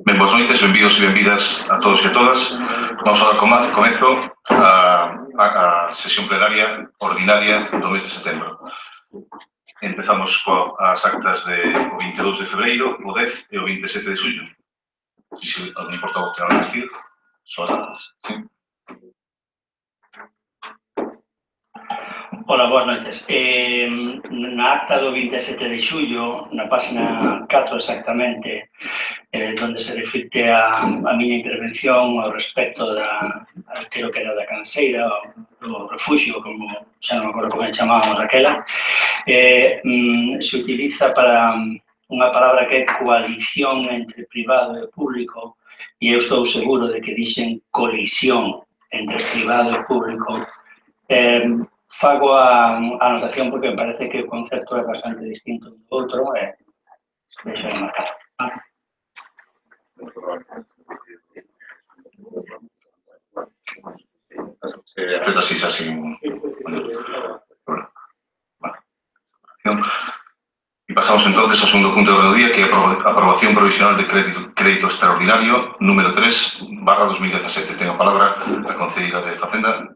Ben, boas noites, benvidos e benvidas a todos e a todas. Vamos a dar comezo a sesión plenaria ordinaria do mes de setembro. Empezamos coas actas do 22 de febreiro, o 10 e o 27 de xullo. Se algún portavoz ten algo a decir, son as actas. Sí. Hola, boas noites. Na acta do 27 de xullo, na página 4 exactamente, donde se reflicte a miña intervención ao respecto creo que era da canseira, do refuxio, como xa non me acordo como chamábamos aquela, se utiliza para unha palabra que é coalición entre privado e público, e eu estou seguro de que dixen colisión entre privado e público. Fago a anotación porque me parece que o concepto é bastante distinto do outro e deixo de marcar. Pero así, así. E pasamos entonces ao segundo punto do día, que é a aprobación provisional de crédito extraordinario número 3/2017. Ten a palabra a concelleira de Facenda,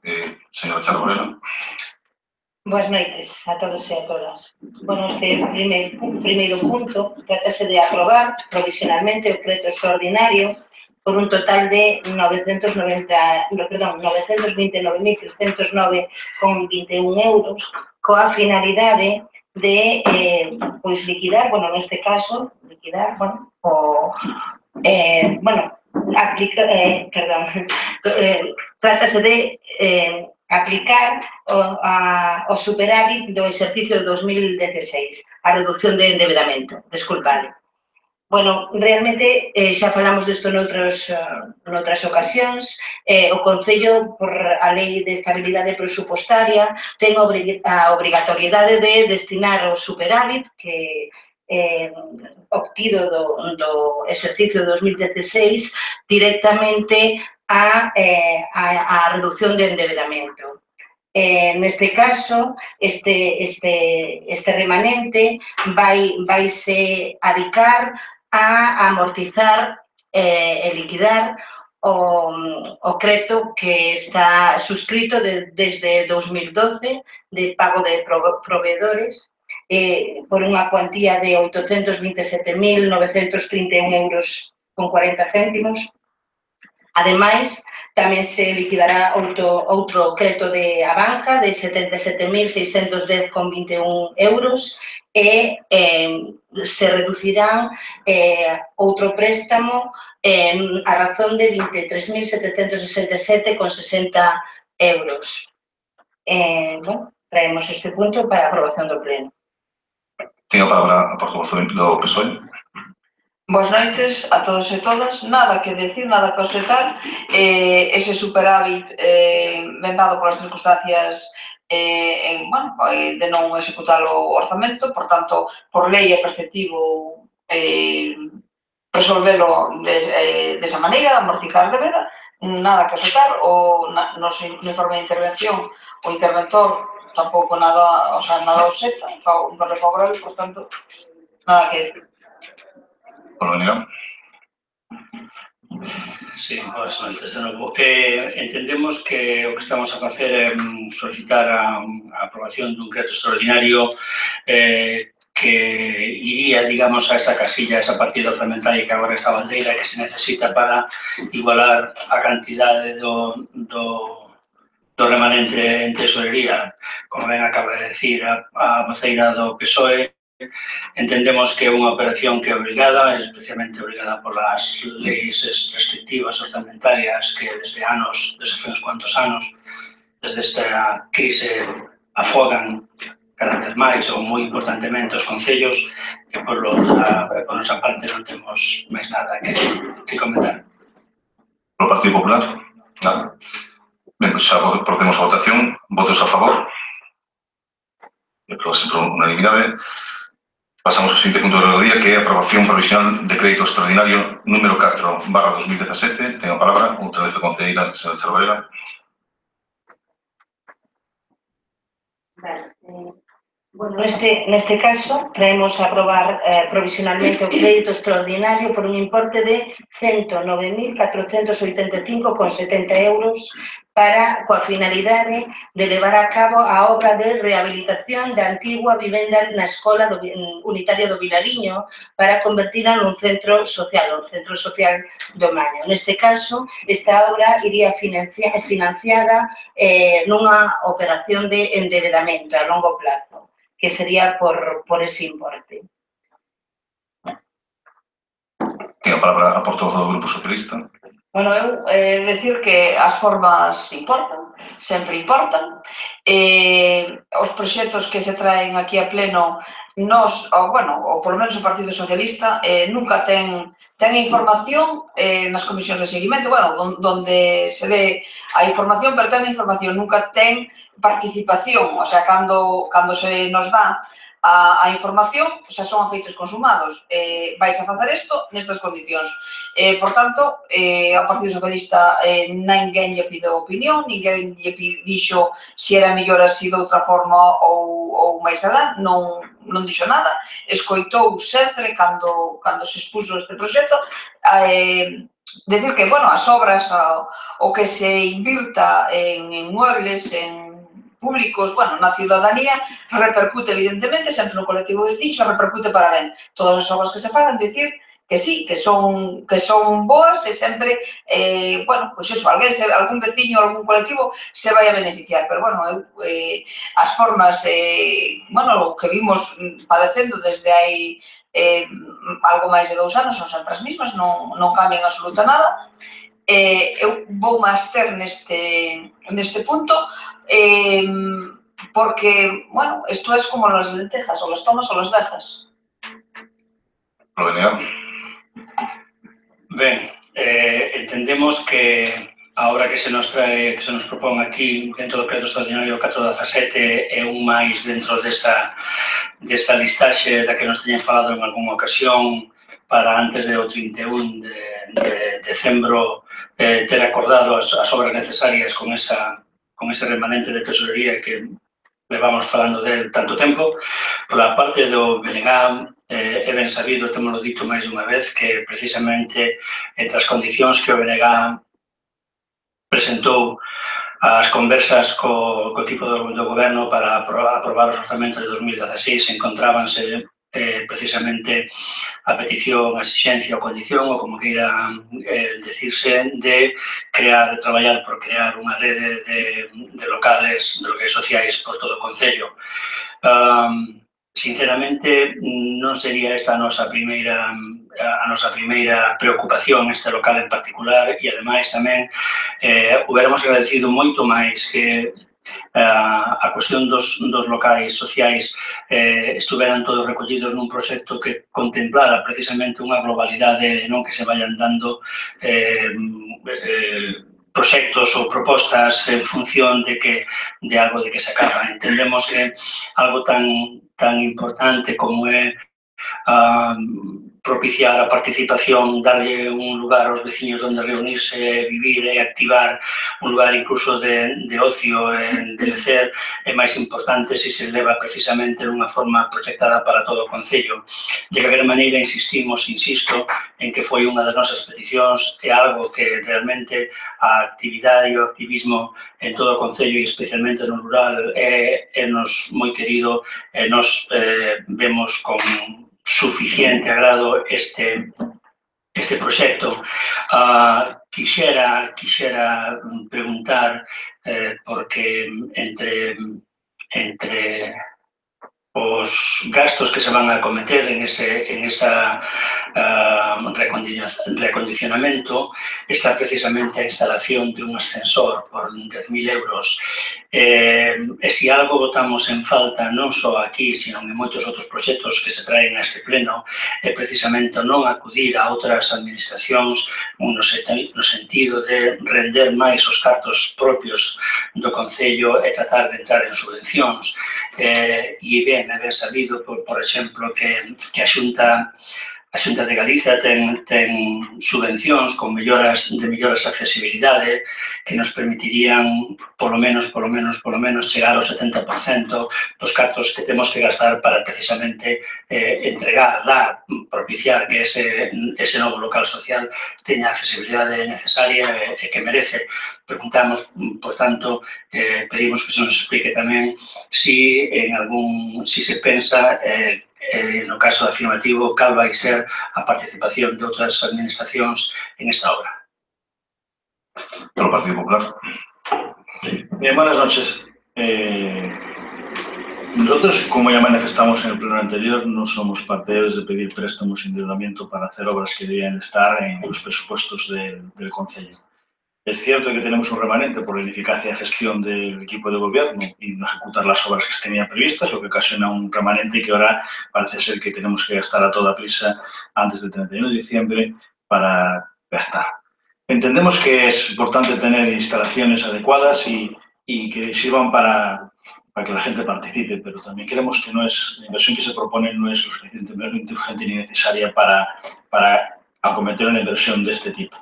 señora Charo Moreno. Boas noites a todos e a todas. Bueno, este primeiro punto trátase de aprobar provisionalmente o crédito extraordinario por un total de 929.309,21 euros, coa finalidade de liquidar, bueno, neste caso, liquidar, bueno, trátase de aplicar o superávit do exercicio de 2016, a reducción de endeudamento, desculpade. Bueno, realmente xa falamos disto noutras ocasións. O Concello, por a Lei de Estabilidade Presupostaria, ten a obrigatoriedade de destinar o superávit que obtido do exercicio de 2016 directamente a reducción de endeudamento. Neste caso, este remanente vaise adicar a amortizar e liquidar o crédito que está suscrito desde 2012 de pago de proveedores por unha cuantía de 827.931 euros con 40 céntimos. Ademais, tamén se liquidará outro crédito de Abanca de 77.610,21 euros e se reducirán outro préstamo a razón de 23.767,60 euros. Traemos este punto para a aprobación do Pleno. Ten a palabra a portavoz do PSOE. Boas noites a todos e todas. Nada que decir, nada que obxectar. Ese superávit vendado polas circunstancias de non executar o orzamento, por tanto, por lei é perceptivo resolvelo desa maneira, amortizar de débeda, nada que obxectar. No informe de intervención, o interventor tampouco nada obxecta, un informe favorable, por tanto, nada que decir. Sí, boas noites de novo. Entendemos que o que estamos a facer é solicitar a aprobación dun crédito extraordinario que iría, digamos, a esa casilla, a esa partida orzamentaria que agora está bandeira, que se necesita para igualar a cantidade do remanente en tesorería. Como ben acaba de decir a voceira do PSOE, entendemos que é unha operación que é obrigada, especialmente obrigada polas leis restrictivas orzamentarias que desde uns cuantos anos, desde esta crise, afogan cada vez máis, ou moi importantemente os concellos, que por nosa parte non temos máis nada que comentar. Polo Partido Popular? Nada. Ben, pois xa procedemos a votación. Votos a favor? E aprobase por unanimidade. Pasamos ao seguinte punto do día, que é a aprobación provisional de crédito extraordinario número 4/2017. Ten a palabra outra vez a concelleira señora Charvarela. Vale. Bueno, neste caso, traemos a aprobar provisionalmente o crédito extraordinario por un importe de 109.485,70 euros para coa finalidade de levar a cabo a obra de rehabilitación da antigua vivenda na Escola Unitaria do Vilariño para convertila nun centro social, o Centro Social do Maño. Neste caso, esta obra iría financiada nunha operación de endevedamento a longo plazo, que sería por ese importe. Ten a palabra a portavoz do Grupo Socialista. Bueno, eu decir que as formas importan, sempre importan. Os proxectos que se traen aquí a pleno, ou polo menos o Partido Socialista, nunca ten información nas comisións de seguimento, donde se dé a información, pero ten información, nunca ten participación, o sea, cando se nos dá a información, xa son afeitos consumados. Vais a facer isto nestas condicións. Por tanto, ao Partido Socialista ninguén lle pide opinión, ninguén lle dixo se era mellor así de outra forma ou máis alá, non dixo nada. Escoitou sempre, cando se expuso este proxecto, decir que, as obras, o que se invirta en inmuebles, en públicos, na ciudadanía, repercute evidentemente sempre no colectivo de veciños, repercute para ben. Todas as obras que se fagan, decir que sí, que son boas e sempre, algún veciño, algún colectivo se vai a beneficiar, pero, as formas, o que vimos padecendo desde hai algo máis de 2 anos son sempre as mismas, non cambian absoluta nada. Eu vou máis ter neste punto, porque, isto é como las lentejas, o las tomas o las dejas. Provenea. Ben, entendemos que a obra que se nos propón aquí dentro do crédito extraordinario 4/17 é un máis dentro desa listaxe da que nos teñen falado en algunha ocasión para antes do 31 de decembro ter acordado as obras necesarias con ese remanente de tesorería que levamos falando del tanto tempo. Pola parte do BNG, é ben sabido, temoslo dito máis dunha vez, que precisamente entre as condicións que o BNG presentou as conversas co tipo do goberno para aprobar os orzamentos de 2016 encontrábanse precisamente a petición, a exixencia ou condición, ou como queira decirse, de traballar por crear unha rede de locales sociais por todo o concello. Sinceramente, non sería esta a nosa primeira preocupación, este local en particular, e ademais tamén hubiéramos agradecido moito máis que a cuestión dos locais sociais estuveran todos recollidos nun proxecto que contemplara precisamente unha globalidade, non que se vayan dando proxectos ou propostas en función de algo de que se acaba. Entendemos que algo tan importante como é propiciar a participación, darlle un lugar aos veciños onde reunirse, vivir e activar un lugar incluso de ocio, de lecer, é máis importante se se leva precisamente nunha forma proyectada para todo o concello. De calquera maneira, insisto, en que foi unha das nosas peticións, é algo que realmente a actividade e o activismo en todo o concello e especialmente no rural é nos moi querido e nos vemos con suficiente agrado este proxecto. Quixera preguntar porque entre os gastos que se van a acometer en esa recondicionamento está precisamente a instalación de un ascensor por 10.000 euros. E se algo botamos en falta non só aquí, sino en moitos outros proxectos que se traen a este pleno, é precisamente non acudir a outras administracións no sentido de render máis os cartos propios do Concello e tratar de entrar en subvencións. E ben, é ben sabido, por exemplo, que a Xunta de Galicia ten subvencións con melloras de accesibilidade que nos permitirían, polo menos, chegar ao 70% dos cartos que temos que gastar para precisamente entregar, dar, propiciar que ese novo local social teña a accesibilidade necesaria e que merece. Preguntamos, por tanto, pedimos que se nos explique tamén si se pensa no caso afirmativo, cal vai ser a participación de outras administracións en esta obra. Pelo Partido Popular. Bien, buenas noches. Nosotros, como ya manifestamos en el pleno anterior, no somos partidarios de pedir préstamos y endeudamiento para hacer obras que debían estar en los presupuestos del Concello. Es cierto que tenemos un remanente por la ineficacia de gestión del equipo de gobierno y no ejecutar las obras que tenían previstas, lo que ocasiona un remanente que ahora parece ser que tenemos que gastar a toda prisa antes del 31 de diciembre para gastar. Entendemos que es importante tener instalaciones adecuadas y que sirvan para que la gente participe, pero también creemos que la inversión que se propone no es lo suficientemente urgente ni necesaria para acometer una inversión de este tipo.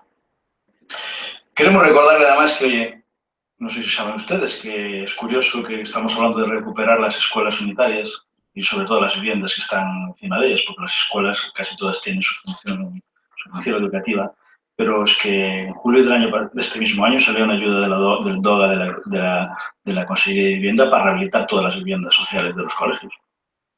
Queremos recordarle además que, oye, no sé si saben ustedes, que es curioso que estamos hablando de recuperar las escuelas unitarias y sobre todo las viviendas que están encima de ellas, porque las escuelas casi todas tienen su función educativa, pero es que en julio de este mismo año salió una ayuda del DOGA de la Consellería de Vivienda para rehabilitar todas las viviendas sociales de los colegios,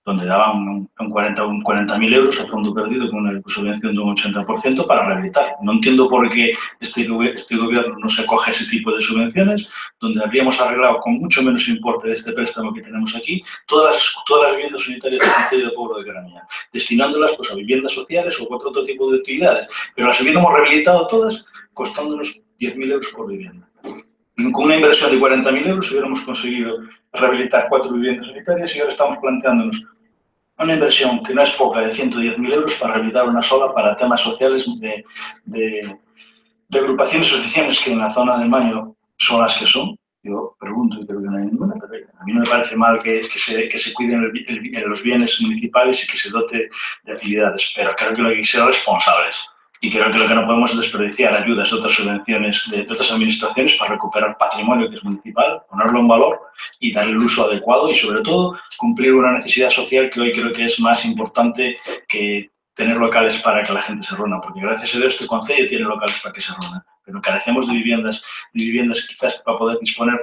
donde daban 40.000 euros a fondo perdido con una subvención de un 80% para rehabilitar. No entiendo por qué este gobierno no se acoge a ese tipo de subvenciones, donde habríamos arreglado con mucho menos importe de este préstamo que tenemos aquí todas las viviendas unitarias del Concello de Pueblo de Carameñán, destinándolas pues, a viviendas sociales o cualquier otro tipo de actividades. Pero las hubiéramos rehabilitado todas costándonos 10.000 euros por vivienda. Con una inversión de 40.000 euros hubiéramos conseguido rehabilitar 4 viviendas unitarias y ahora estamos planteándonos una inversión que no es poca de 110.000 euros para rehabilitar una sola para temas sociales de agrupaciones y asociaciones que en la zona del Maño son las que son. Yo pregunto y creo que no hay ninguna, pero a mí no me parece mal que se cuiden los bienes municipales y que se dote de actividades, pero creo que hay que ser responsables. Y creo que lo que no podemos es desperdiciar ayudas de otras subvenciones de otras administraciones para recuperar patrimonio que es municipal, ponerlo en valor y darle el uso adecuado y, sobre todo, cumplir una necesidad social que hoy creo que es más importante que tener locales para que la gente se reúna, porque gracias a Dios este Concello tiene locales para que se reúnan, pero carecemos de viviendas quizás para poder disponer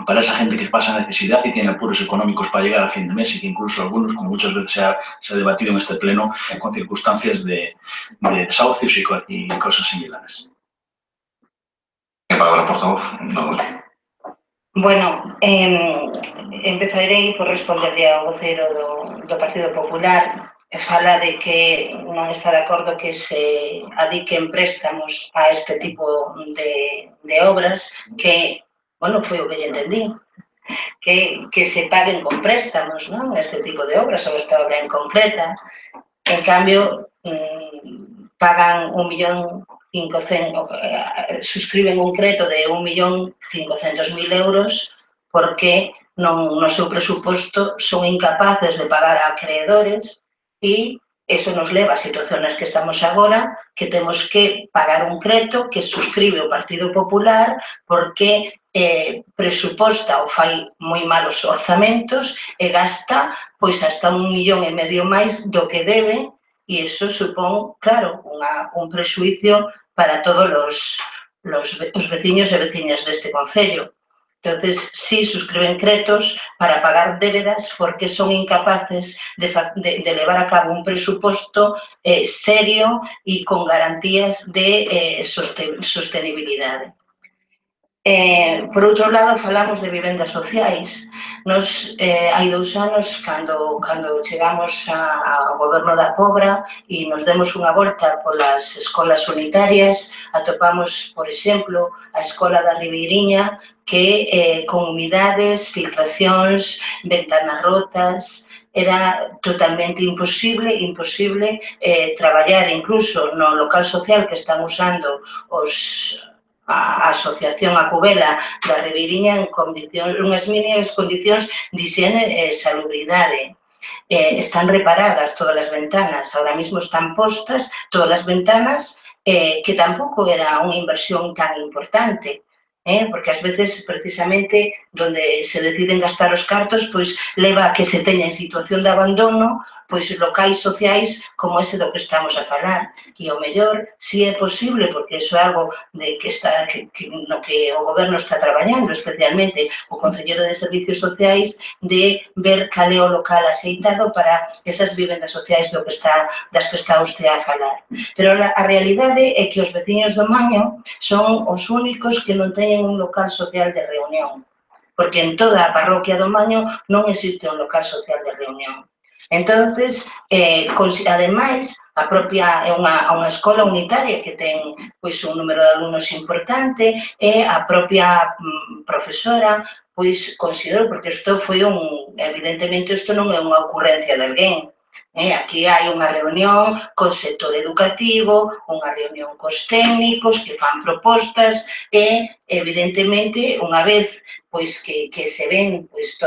para esa gente que pasa necesidad y tiene apuros económicos para llegar a fin de mes y que incluso algunos, como muchas veces se ha debatido en este pleno, con circunstancias de desahucios y cosas similares. ¿Qué palabra, portavoz? No. Bueno, empezarei por responderle ao voceiro do Partido Popular. Fala de que non está de acordo que se adiquen préstamos a este tipo de obras que, bueno, foi o que lle entendí, que se paguen con préstamos, non? Este tipo de obras, ou esta obra en concreta. En cambio, pagan 1.500.000, suscriben un crédito de 1.500.000 euros porque no seu presuposto son incapaces de pagar a acreedores e eso nos leva a situaciones que estamos agora, que temos que pagar un crédito que suscribe o Partido Popular porque presuposta ou fai moi malos orzamentos e gasta pois hasta 1,5 millón máis do que debe e iso supón, claro, un prexuicio para todos os veciños e veciñas deste Concello. Entonces, sí, suscriben créditos para pagar débedas porque son incapaces de llevar a cabo un presupuesto serio y con garantías de sostenibilidad. Por outro lado, falamos de vivendas sociais. Nos, hai 2 anos, cando chegamos ao goberno da Pobra e nos demos unha volta polas escolas unitarias, atopamos, por exemplo, a escola da Ribeiriña, que con humidades, filtracións, ventanas rotas, era totalmente imposible traballar incluso no local social que están usando a Asociación Acubela da Ribeiriña en condicións, unhas mínimas condicións de higiene e salubridade. Están reparadas todas as ventanas, ahora mismo están postas todas as ventanas, que tampouco era unha inversión tan importante, porque ás veces precisamente donde se deciden gastar os cartos pois leva a que se teña en situación de abandono pois locais sociais como ese do que estamos a falar. E o mellor, si é posible, porque iso é algo de que está, no que o goberno está traballando, especialmente o Concelleiro de Servicios Sociais, de ver cal é o local aceitado para esas vivendas sociais das que está usted a falar. Pero a realidade é que os veciños do Maño son os únicos que non teñen un local social de reunión, porque en toda a parroquia do Maño non existe un local social de reunión. Entonces, ademais, a propia é unha escola unitaria que ten pois un número de alumnos importante e a propia profesora pois considerou, porque isto foi evidentemente isto non é unha ocurrencia de alguén. Aquí hai unha reunión co sector educativo, unha reunión cos técnicos que fan propostas e, evidentemente, unha vez pois que se ven pois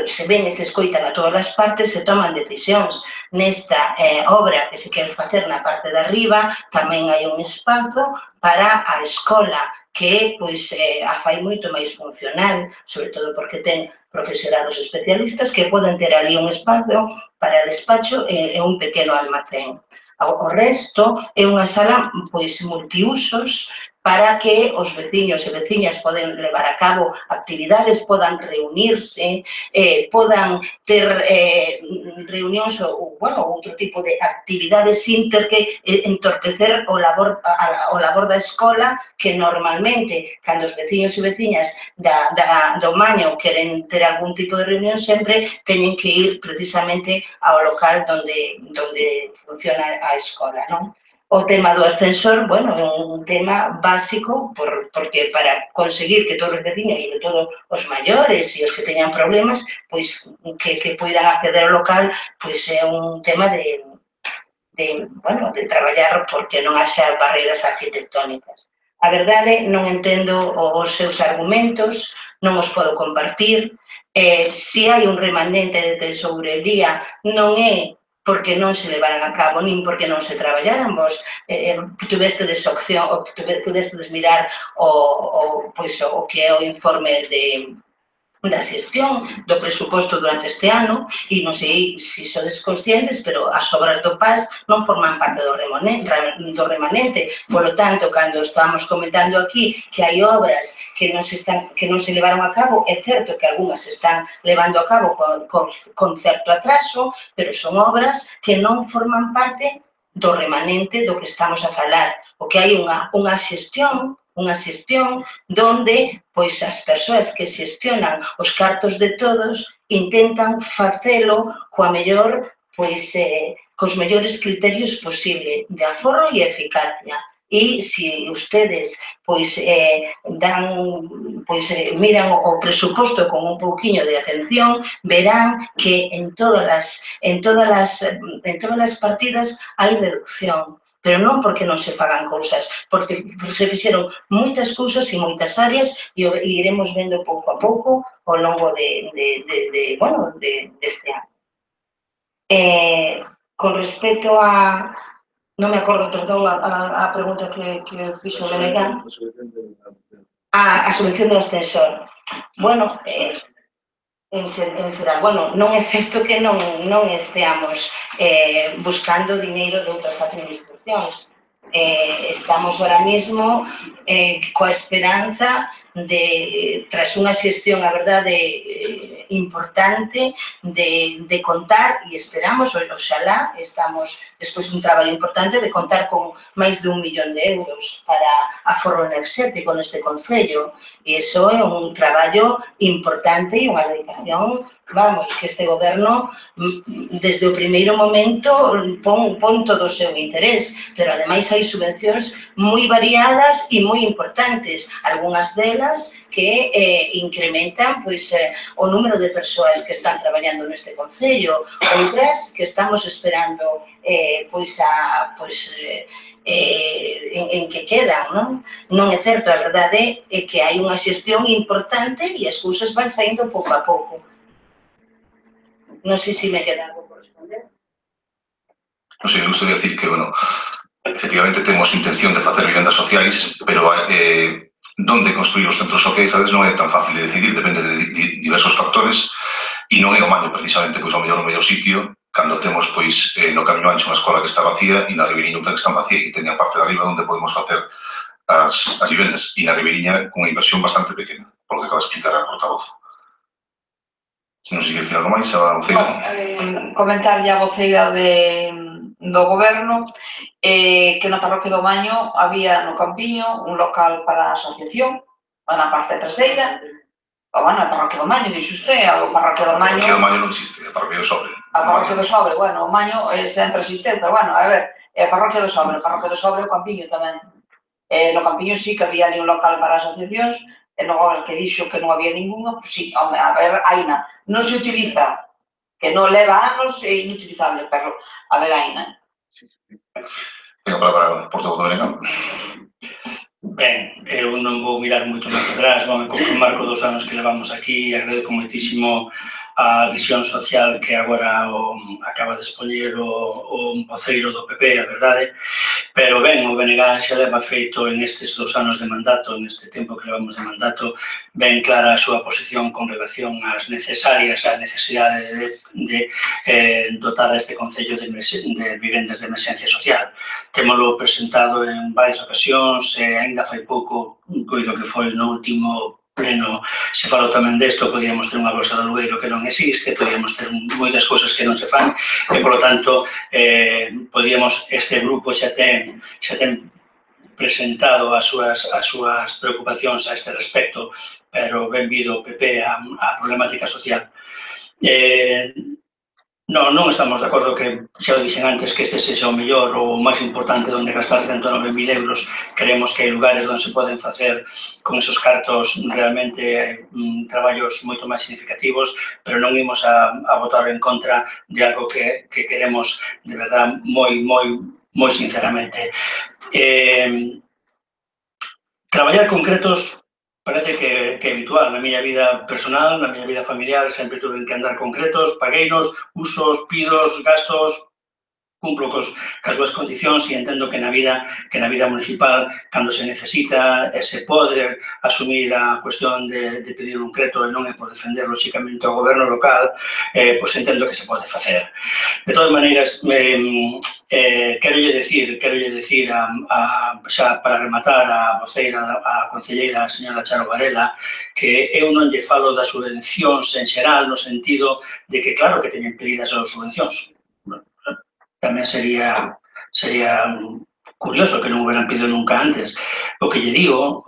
se ven e se escoitan a todas as partes, se toman decisións. Nesta obra que se quer facer na parte de arriba, tamén hai un espazo para a escola que pois a fai moito máis funcional, sobre todo porque ten profesorados especialistas que poden ter ali un espazo para despacho e un pequeno almacén. O resto é unha sala pois multiusos para que os veciños e veciñas poden levar a cabo actividades, podan reunirse, podan ter reunións ou, bueno, outro tipo de actividades sin ter que entorpecer o labor da escola, que normalmente, cando os veciños e veciñas do Maño queren ter algún tipo de reunión, sempre teñen que ir precisamente ao local donde funciona a escola, non? O tema do ascensor, bueno, é un tema básico porque para conseguir que todos os veciños, sobre todo os maiores e os que teñan problemas, pois que poidan acceder ao local, pois é un tema de traballar porque non haxa barreiras arquitectónicas. A verdade, non entendo os seus argumentos, non os podo compartir. Se hai un remanente de tesourería, non é porque non se levaran a cabo, nin porque non se traballaran. Vos tuvestedes opción, pudestedes mirar o que é o informe da xestión do presuposto durante este ano e non sei se sodes conscientes, pero as obras do PAS non forman parte do remanente. Por lo tanto, cando estamos comentando aquí que hai obras que non se levaron a cabo, é certo que algunhas se están levando a cabo con certo atraso, pero son obras que non forman parte do remanente do que estamos a falar. O que hai unha xestión donde pois as persoas que xestionan os cartos de todos intentan facelo coa mellor pois cos mellores criterios posible de aforro e eficacia. E se ustedes pois miran o presuposto con un pouquiño de atención, verán que en todas as partidas hai reducción. Pero non porque non se fagan cousas, porque se fixeron moitas cousas e moitas áreas e iremos vendo pouco a pouco ao longo deste ano. Con respecto a... Non me acordo, perdón, a pregunta que fixo o Benegán. A subvención do ascensor. Bueno, en xeral, non é certo que non esteamos buscando diñeiro de outras administracións. Estamos ahora mismo coa esperanza tras unha xestión, a verdade, importante de contar, e esperamos, oxalá, estamos despois dun traballo importante de contar con máis de 1 millón de euros para aforro enerxético neste concello, e iso é un traballo importante e unha dedicación, vamos, que este goberno desde o primeiro momento pon todo o seu interés, pero ademais hai subvencións moi variadas e moi importantes, algunhas delas que incrementan pois, o número de persoas que están traballando neste concello, outras que estamos esperando en que quedan, non? Non é certo, a verdade é que hai unha xestión importante e as cousas van saindo pouco a pouco. Non sei se me queda algo por responder. Non sei, me gustaría decir que, bueno, efectivamente temos intención de facer vivendas sociais, pero onde construir os centros sociais a veces non é tan fácil de decidir, depende de diversos factores, e non é o Maño precisamente, pois ao mellor o mellor sitio, cando temos pois no Camiño Ancho unha escola que está vacía e na Ribeirinha outra que está vacía e teña a parte de arriba onde podemos facer as vivendas, e na Ribeirinha cunha inversión bastante pequena, polo que acaba de explicar a portavoz. Se non se quer dicir algo máis, a voceira. Comentarlle a voceira do goberno que na parroquia do Maño había no Campiño un local para a asociación, na parte traseira. Bueno, a parroquia do Maño, dixo usted, a parroquia do Maño... A parroquia do Maño non existe, a parroquia do Sobre. A parroquia do Sobre, bueno, o Maño sempre existe, pero bueno, a ver, a parroquia do Sobre e o Campiño tamén. No Campiño sí que había ali un local para asociacións, e logo que dixo que non había ninguna, pois sí, a ver, aina. Non se utiliza, que non leva anos, é inutilizable, pero a ver, aina. Tengo para o portavoz do Benegán. Ben, eu non vou mirar moito máis atrás, vou confirmar co 2 anos que levamos aquí e agradeco moitísimo a visión social que agora acaba de expoñer o voceiro do PP, a verdade, pero ben, o Benegán xa leva feito en estes 2 anos de mandato, neste tempo que levamos de mandato, ben clara a súa posición con relación ás necesarias, a necesidade de dotar a este Concello de vivendas de emerxencia social. Témolo presentado en varias ocasións, ainda fai pouco, coido que foi no último pleno, se falou tamén desto, podíamos ter unha bolsa de alugueiro que non existe, podíamos ter moitas cousas que non se fan, e, polo tanto, este grupo xa ten presentado as súas preocupacións a este respecto, pero benvido o PP á problemática social. Non estamos de acordo que, xa o dixen antes, que este sexa o mellor ou o máis importante onde gastar 109.000 euros. Creemos que hai lugares onde se poden facer con esos cartos realmente traballos moito máis significativos, pero non imos a votar en contra de algo que queremos de verdad moi sinceramente. Traballar concretos parece que é habitual. Na miña vida personal, na miña vida familiar, sempre tuve que andar concretos, pagueinos, usos, pidos, gastos, cumplo cas súas condicións e entendo que na vida municipal, cando se necesita e se pode asumir a cuestión de pedir un crédito e non é por defender, lóxicamente, o goberno local, pois entendo que se pode facer. De todas maneiras, querolle dicir, xa para rematar, a voceira, a concelleira, a señora Charo Varela, que eu non lle falo das subvencións en xeral, no sentido de que, claro, que teñen pedidas as subvencións. Tamén sería curioso que non hubieran pedido nunca antes. O que digo,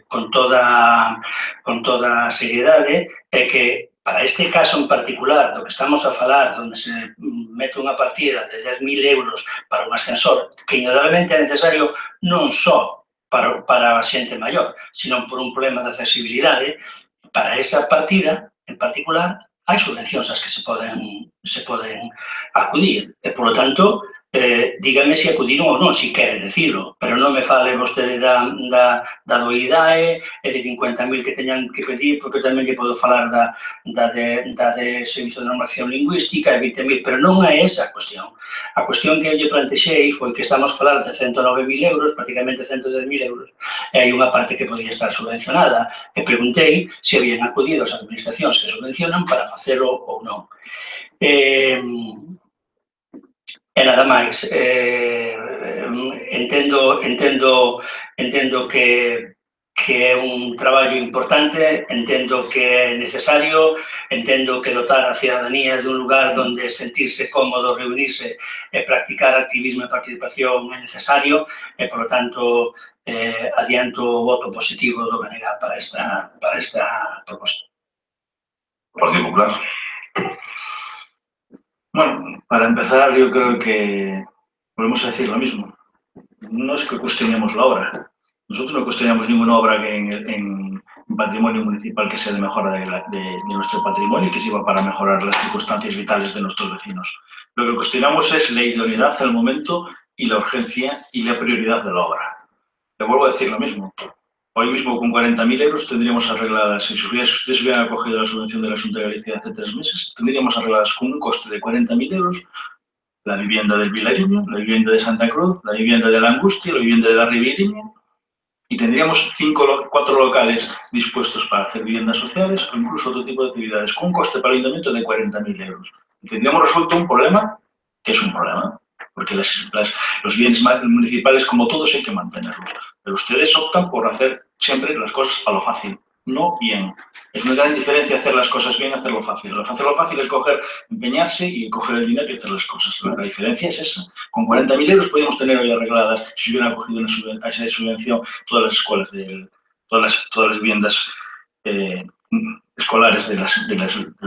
con toda seriedade, é que para este caso en particular do que estamos a falar, onde se mete unha partida de 10.000 euros para un ascensor, que indudablemente é necesario non só para a xente maior, sino por un problema de accesibilidade, para esa partida en particular hai subvencións ás que se poden acudir. E, polo tanto, dígame se acudiron ou non, se queren decirlo, pero non me fale vostede da doidade e de 50.000 que teñan que pedir, porque tamén lle podo falar da de Servizo de Normación Lingüística e 20.000, pero non é esa a cuestión. A cuestión que eu lle plantexei foi que estamos a falar de 109.000 euros, prácticamente 110.000 euros, e hai unha parte que podía estar subvencionada. E preguntei se habían acudido as administracións que subvencionan para facelo ou non. E nada máis. Entendo que é un traballo importante, entendo que é necesario, entendo que dotar a cidadanía dun lugar onde sentirse cómodo, reunirse e practicar activismo e participación é necesario e, por lo tanto, adianto o voto positivo do BNG para esta proposta. Partido Popular. Bueno, para empezar, yo creo que volvemos a decir lo mismo. No es que cuestionemos la obra. Nosotros no cuestionamos ninguna obra en patrimonio municipal que sea de mejora de nuestro patrimonio y que sirva para mejorar las circunstancias vitales de nuestros vecinos. Lo que cuestionamos es la idoneidad al momento y la urgencia y la prioridad de la obra. Le vuelvo a decir lo mismo. Hoy mismo con 40.000 euros tendríamos arregladas, si ustedes hubieran acogido la subvención de la Xunta de Galicia hace 3 meses, tendríamos arregladas con un coste de 40.000 euros la vivienda del Vilariño, la vivienda de Santa Cruz, la vivienda de la Angustia, la vivienda de la Ribeiriña, y tendríamos 4 locales dispuestos para hacer viviendas sociales o incluso otro tipo de actividades, con un coste para el ayuntamiento de 40.000 euros. Y tendríamos resuelto un problema, que es un problema, porque los bienes municipales, como todos, hay que mantenerlos. Pero ustedes optan por hacer siempre las cosas a lo fácil, no bien. Es una gran diferencia hacer las cosas bien y hacerlo fácil. Hacerlo fácil es empeñarse y coger el dinero y hacer las cosas. La diferencia es esa. Con 40.000 euros podríamos tener hoy arregladas, si hubieran acogido esa subvención, todas las escuelas, todas las viviendas escolares de las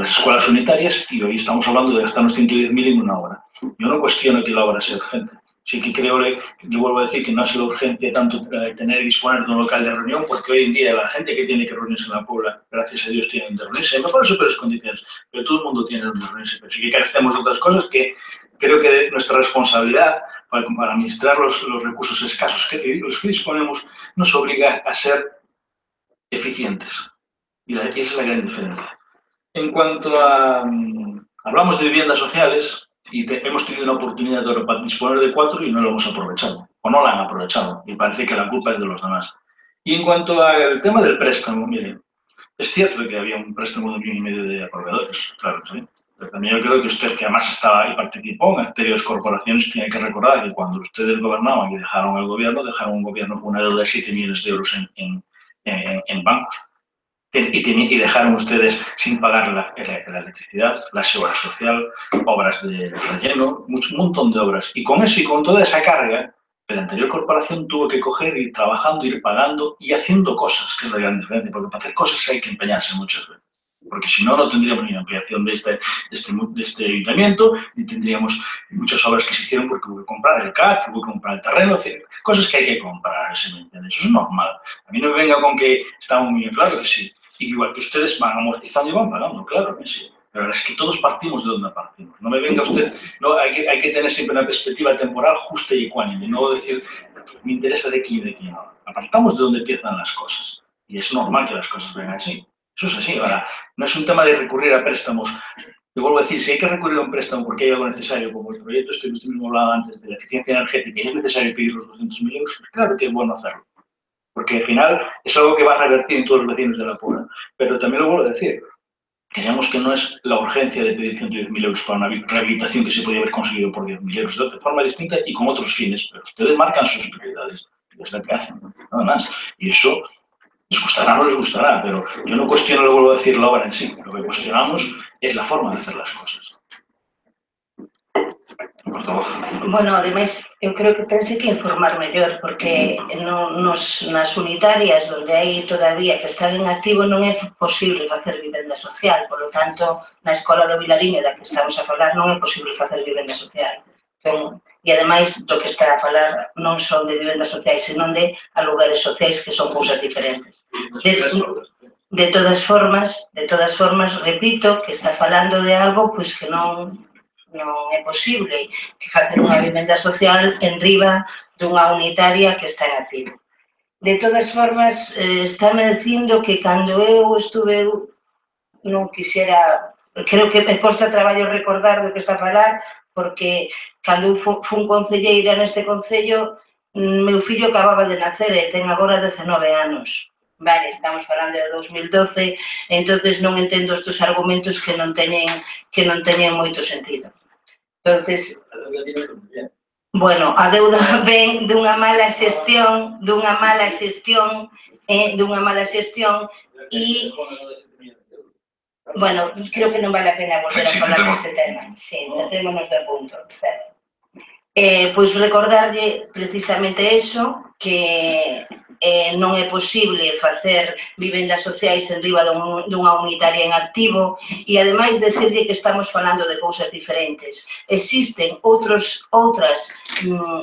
escuelas unitarias, y hoy estamos hablando de gastarnos 110.000 en una obra. Yo no cuestiono que la obra sea urgente. Sí que creo, yo vuelvo a decir que no es la urgencia tanto tener y disponer de un local de reunión, porque hoy en día la gente que tiene que reunirse en la Puebla, gracias a Dios, tiene donde reunirse, no para súper condiciones, pero todo el mundo tiene donde reunirse. Pero sí que carecemos de otras cosas que creo que nuestra responsabilidad para administrar los recursos escasos que disponemos nos obliga a ser eficientes. Y esa es la gran diferencia. En cuanto a... hablamos de viviendas sociales y hemos tenido una oportunidad de disponer de 4 y no lo hemos aprovechado, o no la han aprovechado, y parece que la culpa es de los demás. Y en cuanto al tema del préstamo, mire, es cierto que había un préstamo de 1,5 millón de proveedores, claro que sí. Pero también yo creo que usted, que además estaba y participó en anteriores corporaciones, tiene que recordar que cuando ustedes gobernaban y dejaron el gobierno, dejaron un gobierno con una deuda de 7 millones de euros en bancos. Y dejaron ustedes sin pagar la electricidad, la seguridad social, obras de relleno, un montón de obras. Y con eso y con toda esa carga, la anterior corporación tuvo que coger, ir trabajando, ir pagando y haciendo cosas, que es la gran diferencia, porque para hacer cosas hay que empeñarse muchas veces. Porque si no, no tendríamos ni ampliación de este ayuntamiento, ni tendríamos muchas obras que se hicieron porque hubo que comprar el CAT, hubo que comprar el terreno, cosas que hay que comprar, eso es normal. A mí no me venga con que estamos muy bien, claro que sí. Igual que ustedes van amortizando y van pagando, claro que sí. Pero es que todos partimos de donde partimos. No me venga usted, no, hay que tener siempre una perspectiva temporal justa y ecuánime, no decir, me interesa de aquí y de aquí. No. Apartamos de donde empiezan las cosas. Y es normal que las cosas vengan así. Eso es así. Ahora, no es un tema de recurrir a préstamos. Yo vuelvo a decir, si hay que recurrir a un préstamo porque hay algo necesario, como el proyecto que usted mismo hablaba antes de la eficiencia energética, y es necesario pedir los 200.000 euros, claro que es bueno hacerlo. Porque al final es algo que va a revertir en todos los vecinos de la Puebla. Pero también lo vuelvo a decir, creemos que no es la urgencia de pedir 110.000 euros para una rehabilitación que se podría haber conseguido por 10.000 euros de otra forma distinta y con otros fines, pero ustedes marcan sus prioridades, es lo que hacen, nada más. Y eso les gustará o no les gustará, pero yo no cuestiono, lo vuelvo a decir, la obra en sí, lo que cuestionamos es la forma de hacer las cosas. Bueno, ademais, eu creo que tense que informar mellor, porque nas unitarias onde hai todavía que están en activo non é posible facer vivenda social, por lo tanto, na escola do Vilariño da que estamos a falar non é posible facer vivenda social. Entón, e ademais do que está a falar non son de vivendas sociais, senón de alugares sociais, que son cousas diferentes. De todas formas, repito, que está falando de algo pois que non é posible que facer unha vivenda social en riba dunha unitaria que está en activo. De todas formas, estáme dicindo que cando eu estuve, non quixera, creo que me costa traballo recordar do que está a falar, porque cando eu fun concelleira neste concello, meu fillo acababa de nacer e ten agora 19 anos. Vale, estamos falando de 2012, entonces non entendo estes argumentos que non teñen moito sentido. Entonces, bueno, a deuda ven dunha mala xestión e, bueno, creo que non vale a pena volver a falar deste tema. Sí, centrémonos de punto, certo. Pois recordarlle precisamente eso, que non é posible facer vivendas sociais en riba dunha unitaria en activo e, ademais, decirlle que estamos falando de cousas diferentes. Existen outros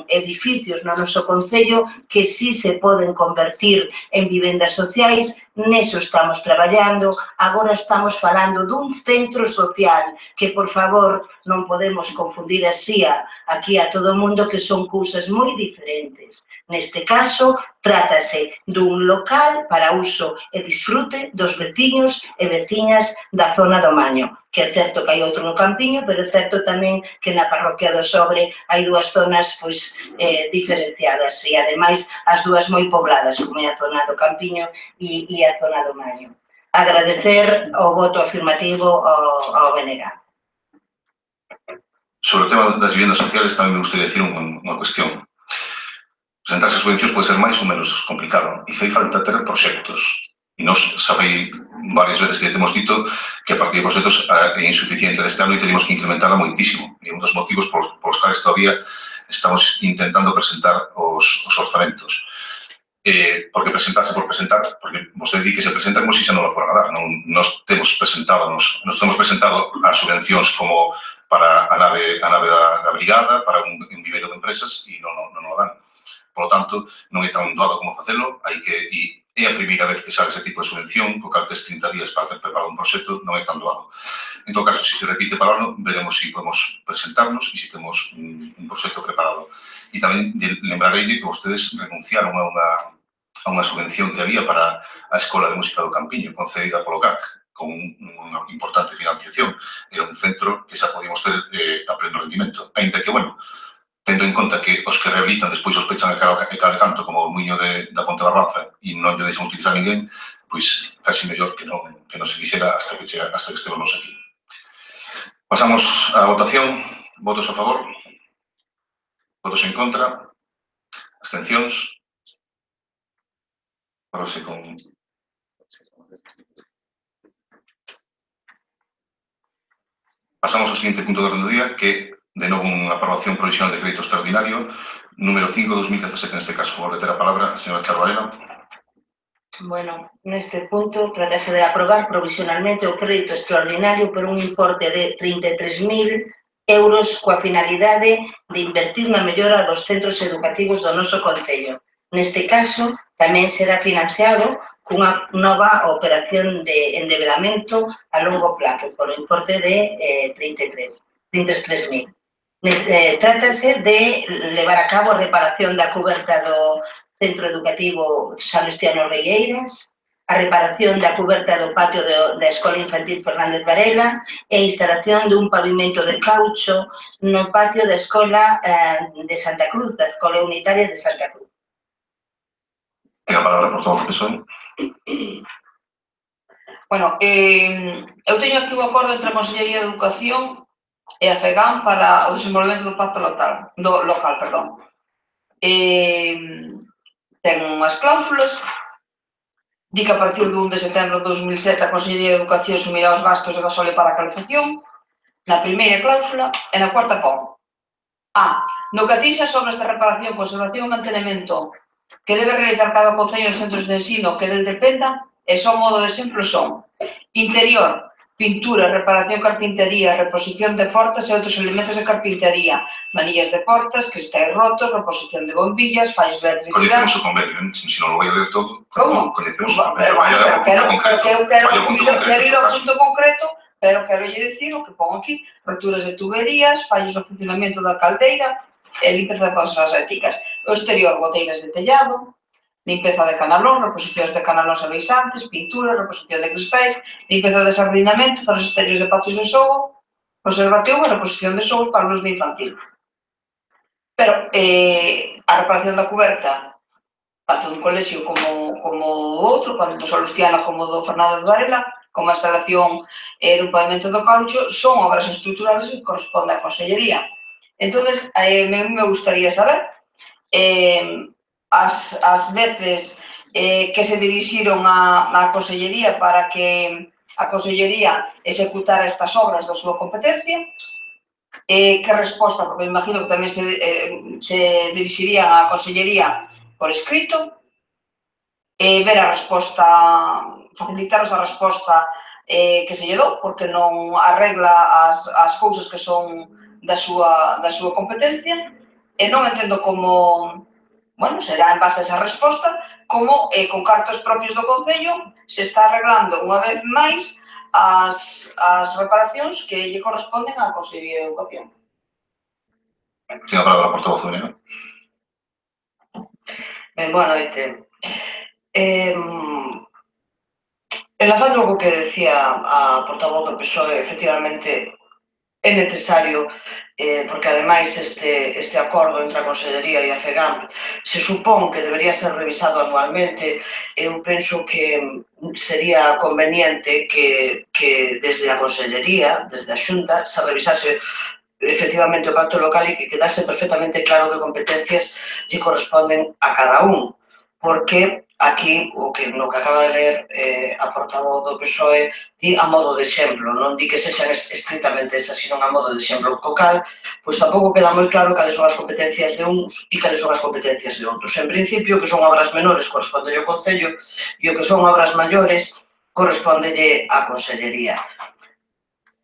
edificios no noso concello que sí se poden convertir en vivendas sociais, neso estamos traballando. Agora estamos falando dun centro social que, por favor, non podemos confundir así aquí a todo o mundo, que son cousas moi diferentes. Neste caso, trátase dun local para uso e disfrute dos veciños e veciñas da zona do Maño, que é certo que hai outro no Campiño, pero é certo tamén que na parroquia do Sobre hai dúas zonas diferenciadas e, ademais, as dúas moi pobladas, como é a zona do Campiño e a zona do Maño. Agradecer o voto afirmativo ao BNG. Sobre o tema das vivendas sociales tamén me gustaría decir unha cuestión. Presentarse as subvencións pode ser máis ou menos complicado e fai falta ter proxectos. E nos sabei varias veces que temos dito que a partida de proxectos é insuficiente deste ano e teríamos que incrementarla moitísimo. E un dos motivos polos cales todavía estamos intentando presentar os orzamentos. Porque presentarse por presentar, porque vostede di que se presenta como se xa non o foran a dar. Nos temos presentado as subvencións como para a nave da brigada, para un viveiro de empresas e non o dan. Por lo tanto, non é tan doado como facelo, e é a primeira vez que sale ese tipo de subvención, co cal tes 30 días para ter preparado un proxecto, non é tan doado. En todo caso, se se repite para o ano, veremos se podemos presentarnos e se temos un proxecto preparado. E tamén lembrarei que vostedes renunciaron a unha subvención que había para a Escola de Música do Campiño, concedida polo CAC, con unha importante financiación. Era un centro que xa podíamos ter a pleno rendimento. Ainda que, bueno, tendo en conta que os que rehabilitan despois os pechan a cada canto, como o muiño da Ponte Barbanza, e non lle deixan utilizar ninguén, pois casi mellor que non se quixera hasta que estemos aquí. Pasamos á votación. Votos a favor. Votos en contra. Abstencións. Parase con... Pasamos ao seguinte punto do orden do día, que de novo unha aprobación provisional de crédito extraordinario, número 5/2017, neste caso. Vou ter a palabra a señora Char Varela. Bueno, neste punto tratase de aprobar provisionalmente o crédito extraordinario por un importe de 33.000 euros coa finalidade de invertir na mellora dos centros educativos do noso concello. Neste caso, tamén será financiado cunha nova operación de endeudamento a longo plazo por importe de 33.000. Trátase de levar a cabo a reparación da cuberta do Centro Educativo Salustiano Regueiras, a reparación da cuberta do patio da Escola Infantil Fernández Varela e a instalación dun pavimento de caucho no patio da Escola de Santa Cruz, da Escola Unitaria de Santa Cruz. Ten a palabra, por favor, profesor. Bueno, eu teño aquí o acordo entre a Consellería de Educación e a FEGAM para o desenvolvemento do pacto local. Ten unhas cláusulas, di que a partir do 1 de setembro de 2007 a Consellería de Educación asumirá os gastos de gasóleo para a calefacción, na primeira cláusula, e na cuarta pon. No que atinxe as obras de reparación, conservación e mantenemento que debe realizar cada concello nos centros de ensino que del dependa, e só modo de exemplo son interior, pintura, reparación, carpintería, reposición de portas e outros elementos de carpintería, manillas de portas, cristais rotos, reposición de bombillas, fallos de electricidade... Coñecemos o convenio, se non lo vai a ler todo... Como? Coñecemos o convenio. Eu quero ir ao punto concreto, pero quero lle dicir o que pon aquí: roturas de tuberías, fallos no funcionamento da caldeira e limpeza de fosas éticas. O exterior, goteiras de tellado, limpeza de canalón, reposicións de canalóns avisantes, pintura, reposición de cristais, limpeza de sardinamento, zonas exteriores de patios de xogo, conservación e reposición de xogos para o uso infantil. Pero a reparación da cuberta, tanto dun colexio como do outro, tanto do Salustiano como do Fernández Varela, como a instalación dun pavimento do caucho, son obras estruturales que corresponde á Consellería. Entón, me gustaría saber as veces que se dirixiron á Consellería para que a Consellería executara estas obras da súa competencia, que resposta, porque imagino que tamén se dirixirían á Consellería por escrito, ver a resposta, facilitaros a resposta que se lle dou, porque non arregla as cousas que son da súa competencia, e non entendo como, bueno, será en base a esa resposta, como con cartos propios do Concello se está arreglando unha vez máis as reparacións que lle corresponden á Consellería de Educación. Tiene a palabra a portavoz Unida. Ben, boa noite. Enlazando co que decía a portavoz do PSOE, efectivamente é necesario, porque ademais este acordo entre a Consellería e a FEGAMP se supón que debería ser revisado anualmente. Eu penso que sería conveniente que desde a Consellería, desde a Xunta, se revisase efectivamente o pacto local e que quedase perfectamente claro que competencias lle corresponden a cada un, porque aquí, no que acaba de ler a portavoz do PSOE, di a modo de exemplo, non di que sexan estritamente esas, sino a modo de exemplo, co cal, pois tampouco queda moi claro cales son as competencias de uns e cales son as competencias de outros. En principio, que son obras menores corresponde ao Concello e o que son obras maiores correspondelle á Consellería.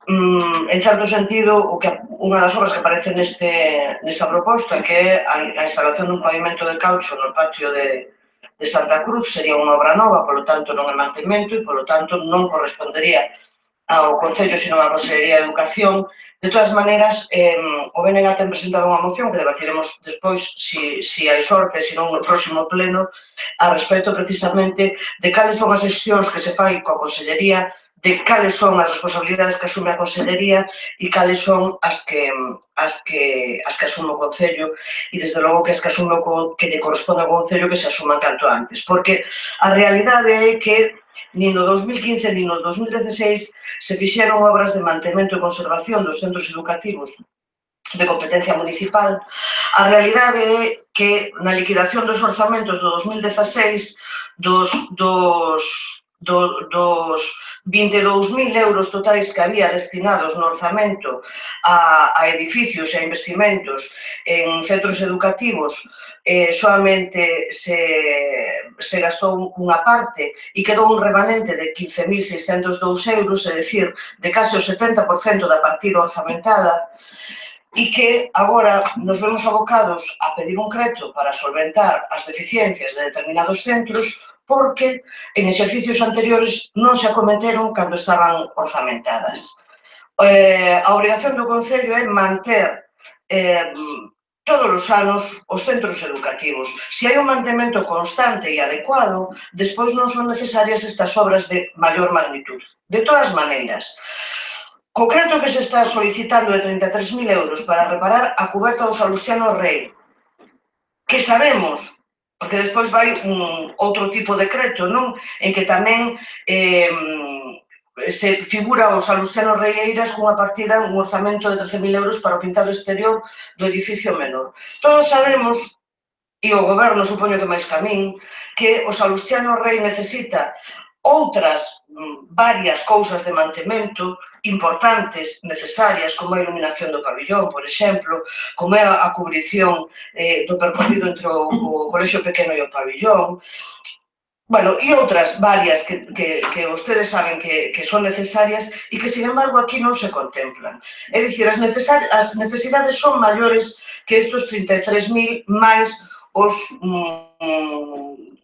En certo sentido, unha das obras que aparece nesta proposta, que é a instalación dun pavimento de caucho no patio de Santa Cruz, sería unha obra nova, polo tanto non é mantemento e polo tanto non correspondería ao Concello, sino á Consellería de Educación. De todas maneiras, o BNG ten presentado unha moción que debatiremos despois, se hai sorte, se non no próximo pleno, a respecto precisamente de cales son as xestións que se fai coa Consellería, de cales son as responsabilidades que asume a Consellería e cales son as que asume o Concello e, desde logo, que as que asume que lle corresponde ao Concello que se asuman canto antes. Porque a realidade é que nin no 2015 nin no 2016 se fixeron obras de mantemento e conservación dos centros educativos de competencia municipal. A realidade é que na liquidación dos orzamentos do 2016 dos 22.000 euros totais que había destinados no orzamento a edificios e a investimentos en centros educativos, solamente se gastou unha parte e quedou un remanente de 15.602 euros, é dicir, de case o 70% da partida orzamentada, e que agora nos vemos abocados a pedir un crédito para solventar as deficiencias de determinados centros porque en exercicios anteriores non se acometeron cando estaban orzamentadas. A obrigación do Concello é manter todos os anos os centros educativos. Se hai un mantemento constante e adecuado, despois non son necesarias estas obras de maior magnitud. De todas maneiras, co crédito que se está solicitando de 33.000 euros para reparar a cuberta do Salustiano Rei, que sabemos, porque despois vai outro tipo de crédito, non? En que tamén se figura o Salustiano Reieiras cunha partida, un orzamento de 13.000 euros para o pintado exterior do edificio menor. Todos sabemos, e o Goberno supoño que máis que a min, que o Salustiano Rei necesita outras varias cousas de mantemento importantes, necesarias, como a iluminación do pabillón, por exemplo, como é a cubrición do percorrido entre o colexio pequeno e o pabillón, bueno, e outras varias que vostedes saben que son necesarias e que, sin embargo, aquí non se contemplan. É dicir, as necesidades son maiores que estes 33.000 máis os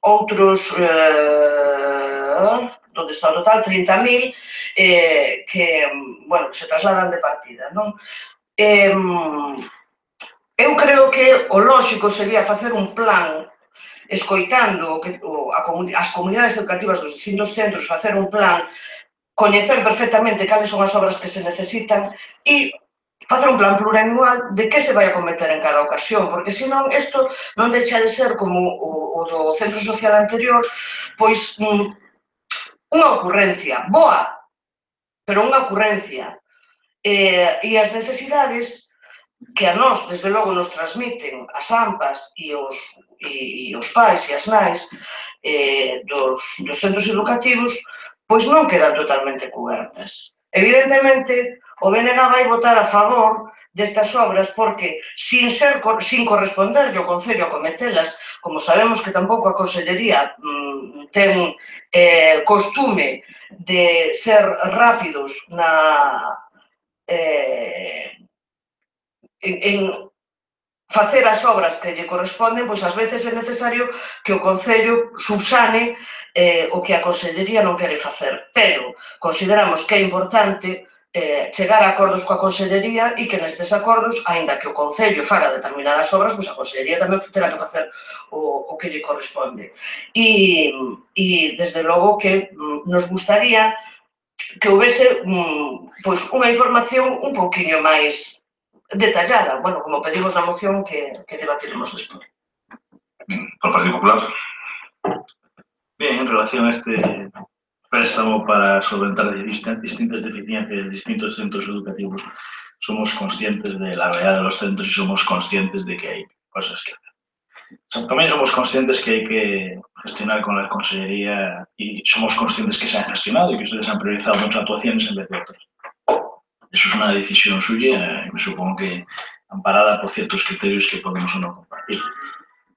outros, onde está o total, 30.000, que se trasladan de partida, non? Eu creo que o lóxico sería facer un plan escoitando as comunidades educativas dos distintos centros, facer un plan, coñecer perfectamente cales son as obras que se necesitan e facer un plan plurianual de que se vai a cometer en cada ocasión, porque senón isto non deixa de ser como o do centro social anterior, pois unha ocurrencia boa, pero unha ocurrencia. E as necesidades que a nós, desde logo, nos transmiten as AMPAs e os pais e as nais dos centros educativos, pois non quedan totalmente cubertas. Evidentemente, o BNG vai votar a favor destas obras porque, sin corresponderlle o Concello a cometelas, como sabemos que tampouco a Consellería ten costume de ser rápidos en facer as obras que lle corresponden, pois ás veces é necesario que o Concello subsane o que a Consellería non quere facer. Pero consideramos que é importante chegar a acordos coa Consellería e que nestes acordos, aínda que o Concello faga determinadas obras, pois a Consellería tamén terá que facer o que lle corresponde. E desde logo que nos gustaría que houvese pois unha información un pouquiño máis detallada, bueno, como pedimos na moción que debatiremos despois. Por Partido Popular. Bien, en relación a este préstamo para solventar distintas deficiencias de distintos centros educativos, somos conscientes de la realidad de los centros y somos conscientes de que hay cosas que hacer. También somos conscientes que hay que gestionar con la Consellería y somos conscientes que se han gestionado y que ustedes han priorizado muchas actuaciones en vez de otras. Eso es una decisión suya, me supongo que amparada por ciertos criterios que podemos o no compartir.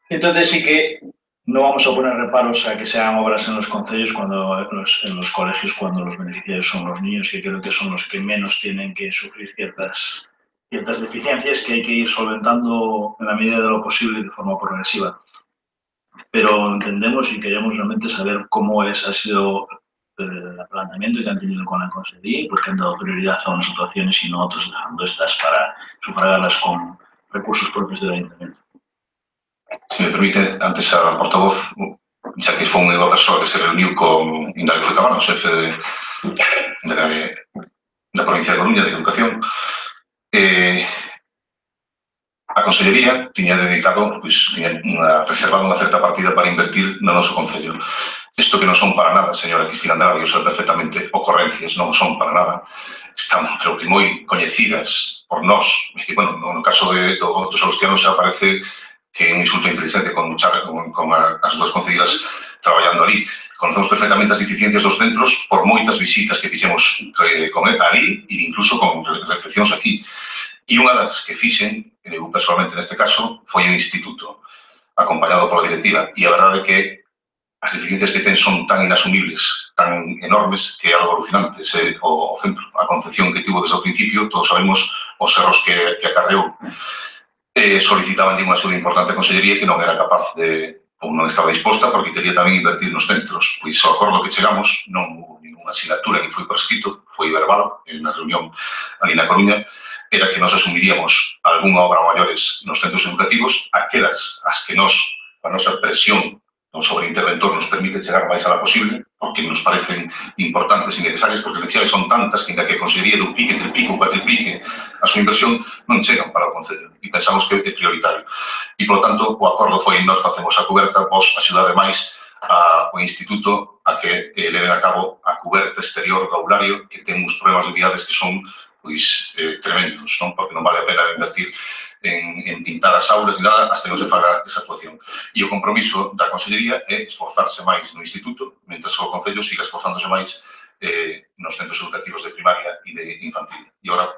Entonces sí que no vamos a poner reparos a que se hagan obras en los concellos, en los colegios, cuando los beneficiarios son los niños, que creo que son los que menos tienen que sufrir ciertas deficiencias que hay que ir solventando en la medida de lo posible de forma progresiva. Pero entendemos y queremos realmente saber cómo ha sido el planteamiento que han tenido con la Consellería y por qué han dado prioridad a unas situaciones y no a otras, dejando estas para sufragarlas con recursos propios del Ayuntamiento. Se me permite, antes a portavoz, xa que foi unha persoa que se reuniu con Indario Fuicabano, o xefe da provincia de Coruña de Educación, a Consellería tiña dedicado, tiña reservado unha certa partida para invertir no noso Concello. Isto que non son para nada, señora Cristina Andrade, eu sei perfectamente ocorrencias, non son para nada. Están, creo que, moi coñecidas por nós. Bueno, no caso dos Salustianos xa parece que é un insulto inteligente con as dúas concelleiras traballando ali. Conocemos perfectamente as deficiencias dos centros por moitas visitas que fixemos con ali e incluso con recepcións aquí. E unha das que fixen, eu personalmente neste caso, foi o instituto, acompañado pola directiva. E a verdade é que as deficiencias que ten son tan inasumibles, tan enormes, que é algo alucinante. O centro, a concepción que tivo desde o principio, todos sabemos os erros que acarreou. Solicitaban unha axuda importante a Consellería que non era capaz ou non estaba disposta porque quería tamén invertir nos centros. Pois o acordo que chegamos non houve ninguna asignatura ni foi por escrito, foi verbal, na reunión ali na Coruña, era que nos asumiríamos algunha obra maiores nos centros educativos, aquelas as que nos, a nosa presión sobre o interventor nos permite chegar máis alá posible, porque nos parecen importantes e necesarias, porque necesarias son tantas que, ainda que a Consellería duplique, triplique ou cuatriplique a súa inversión, non chegan para o Concello, e pensamos que é prioritario. E, polo tanto, o acordo foi nós facemos a coberta, vos axudade máis ao Instituto a que leven a cabo a coberta exterior do aulario, que ten uns problemas de viades que son tremendos, porque non vale a pena invertir en pintar as aulas ni nada hasta que non se faga esa actuación. E o compromiso da Consellería é esforzarse máis no Instituto, mentre o Concello siga esforzándose máis nos centros educativos de primaria e de infantil. E agora,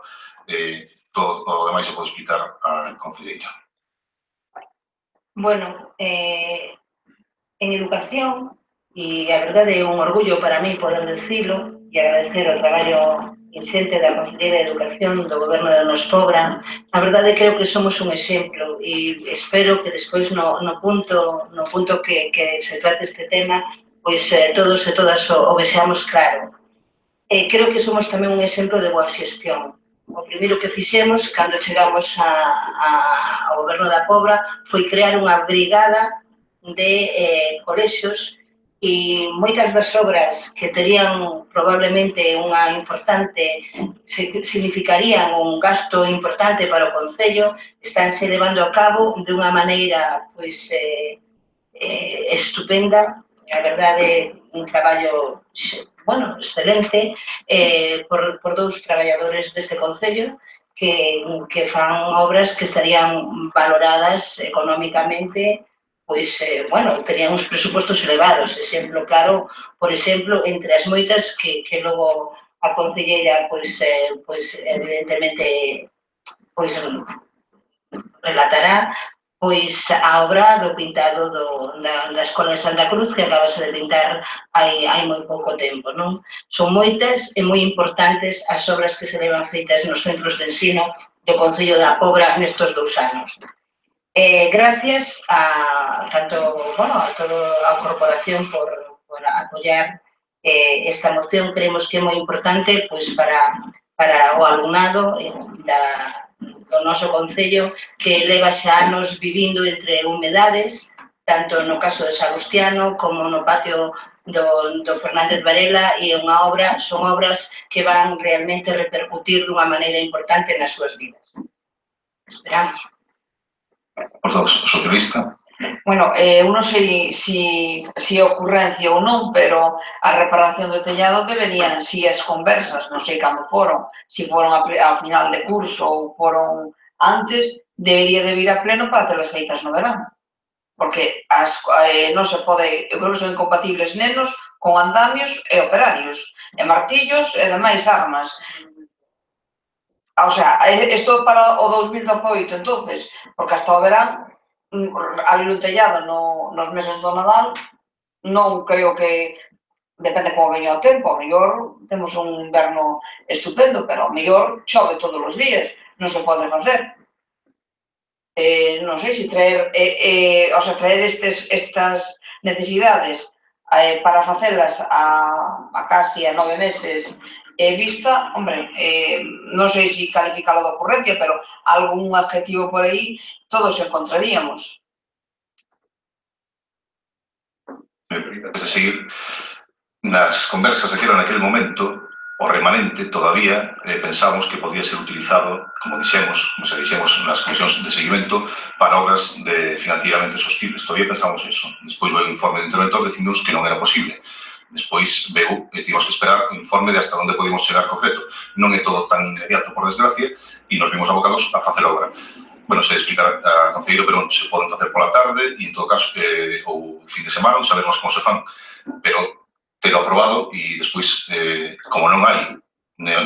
todo o demais se pode explicar a Conselleira. Bueno, en educación, e a verdade é un orgullo para mí poder decirlo e agradecer o traballo inxente da Conselleira de Educación do Goberno de Nos Pobra, a verdade creo que somos un exemplo e espero que despois no punto que se trate este tema, pois todos e todas o vexamos claro. Creo que somos tamén un exemplo de boa xestión. O primeiro que fixemos, cando chegamos ao Goberno da Pobra, foi crear unha brigada de colexios e moitas das obras que terían probablemente unha importante, significarían un gasto importante para o Concello, estánse levando a cabo de unha maneira estupenda. A verdade, un traballo bueno, excelente, por dous traballadores deste Concello que fan obras que estarían valoradas económicamente, pois, bueno, terían uns presupostos elevados. Exemplo claro, por exemplo, entre as moitas que logo a concelleira, pois evidentemente, pois relatará, pois a obra do pintado da Escola de Santa Cruz, que acabase de pintar hai moi pouco tempo, non? Son moitas e moi importantes as obras que se levan feitas nos centros de ensino do Concello da Pobra nestes 2 anos. Gracias a tanto, bueno, a toda a corporación por apoiar esta moción. Creemos que é moi importante pois para o alumnado do noso Concello, que leva xa anos vivindo entre humedades, tanto no caso de Salustiano como no patio do Fernández Varela, e son obras que van realmente repercutir dunha maneira importante nas súas vidas. Esperamos. Portavoz socialista. Bueno, eu non sei se é ocurrencia ou non, pero a reparación do tellado deberían, si as conversas, non sei cando foron, se foron a final de curso ou foron antes, debería de vir a pleno para ter as feitas no verano. Porque non se pode, eu creo que son incompatibles nenos con andamios e operarios, e martillos e demais armas. O sea, isto para o 2018, entonces, porque hasta o verán, abrir un tellado nos meses do Nadal, non creo que, depende como veña o tempo, ao mellor temos un inverno estupendo, pero ao mellor chove todos os días, non se pode facer. Non sei se traer estas necesidades para facelas a casi a 9 meses vista, hombre, non sei se calificalo de ocurrencia, pero algún adjetivo por aí todos encontraríamos. Es decir, nas conversas, decir, naquele momento, o remanente todavía pensamos que podía ser utilizado, como se dixemos nas comisións de seguimento, para obras financieramente sostibles. Todavía pensamos eso. Despois veio o informe de interventor dicimos que non era posible. Despois veu, tivemos que esperar o informe de hasta onde podíamos chegar concreto. Non é todo tan inmediato, por desgracia, e nos vimos abocados a facer a obra. Bueno, se explicar a concelleiro, pero se poden facer pola tarde e, en todo caso, ou fin de semana, ou sabemos como se fan. Pero telo aprobado e despois, como non hai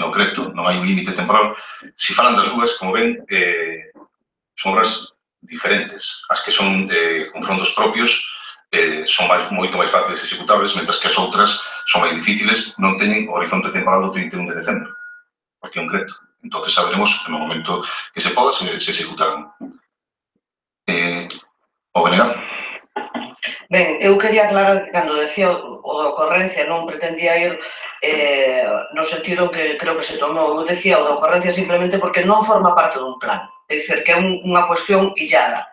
no creto, non hai un límite temporal, se falan das dúas, como ven, son obras diferentes. As que son confrontos propios son moito máis fáciles executables, mentras que as outras son máis difíciles, non teñen o horizonte temporal do 31 de decembro, porque é un creto. Entón, saberemos no momento que se poda se executarán. O Venegal. Ben, eu quería aclarar que cando decía o da ocorrencia non pretendía ir no sentido que creo que se tomou. Eu decía o da ocorrencia simplemente porque non forma parte dun plan. É dicir, que é unha cuestión illada,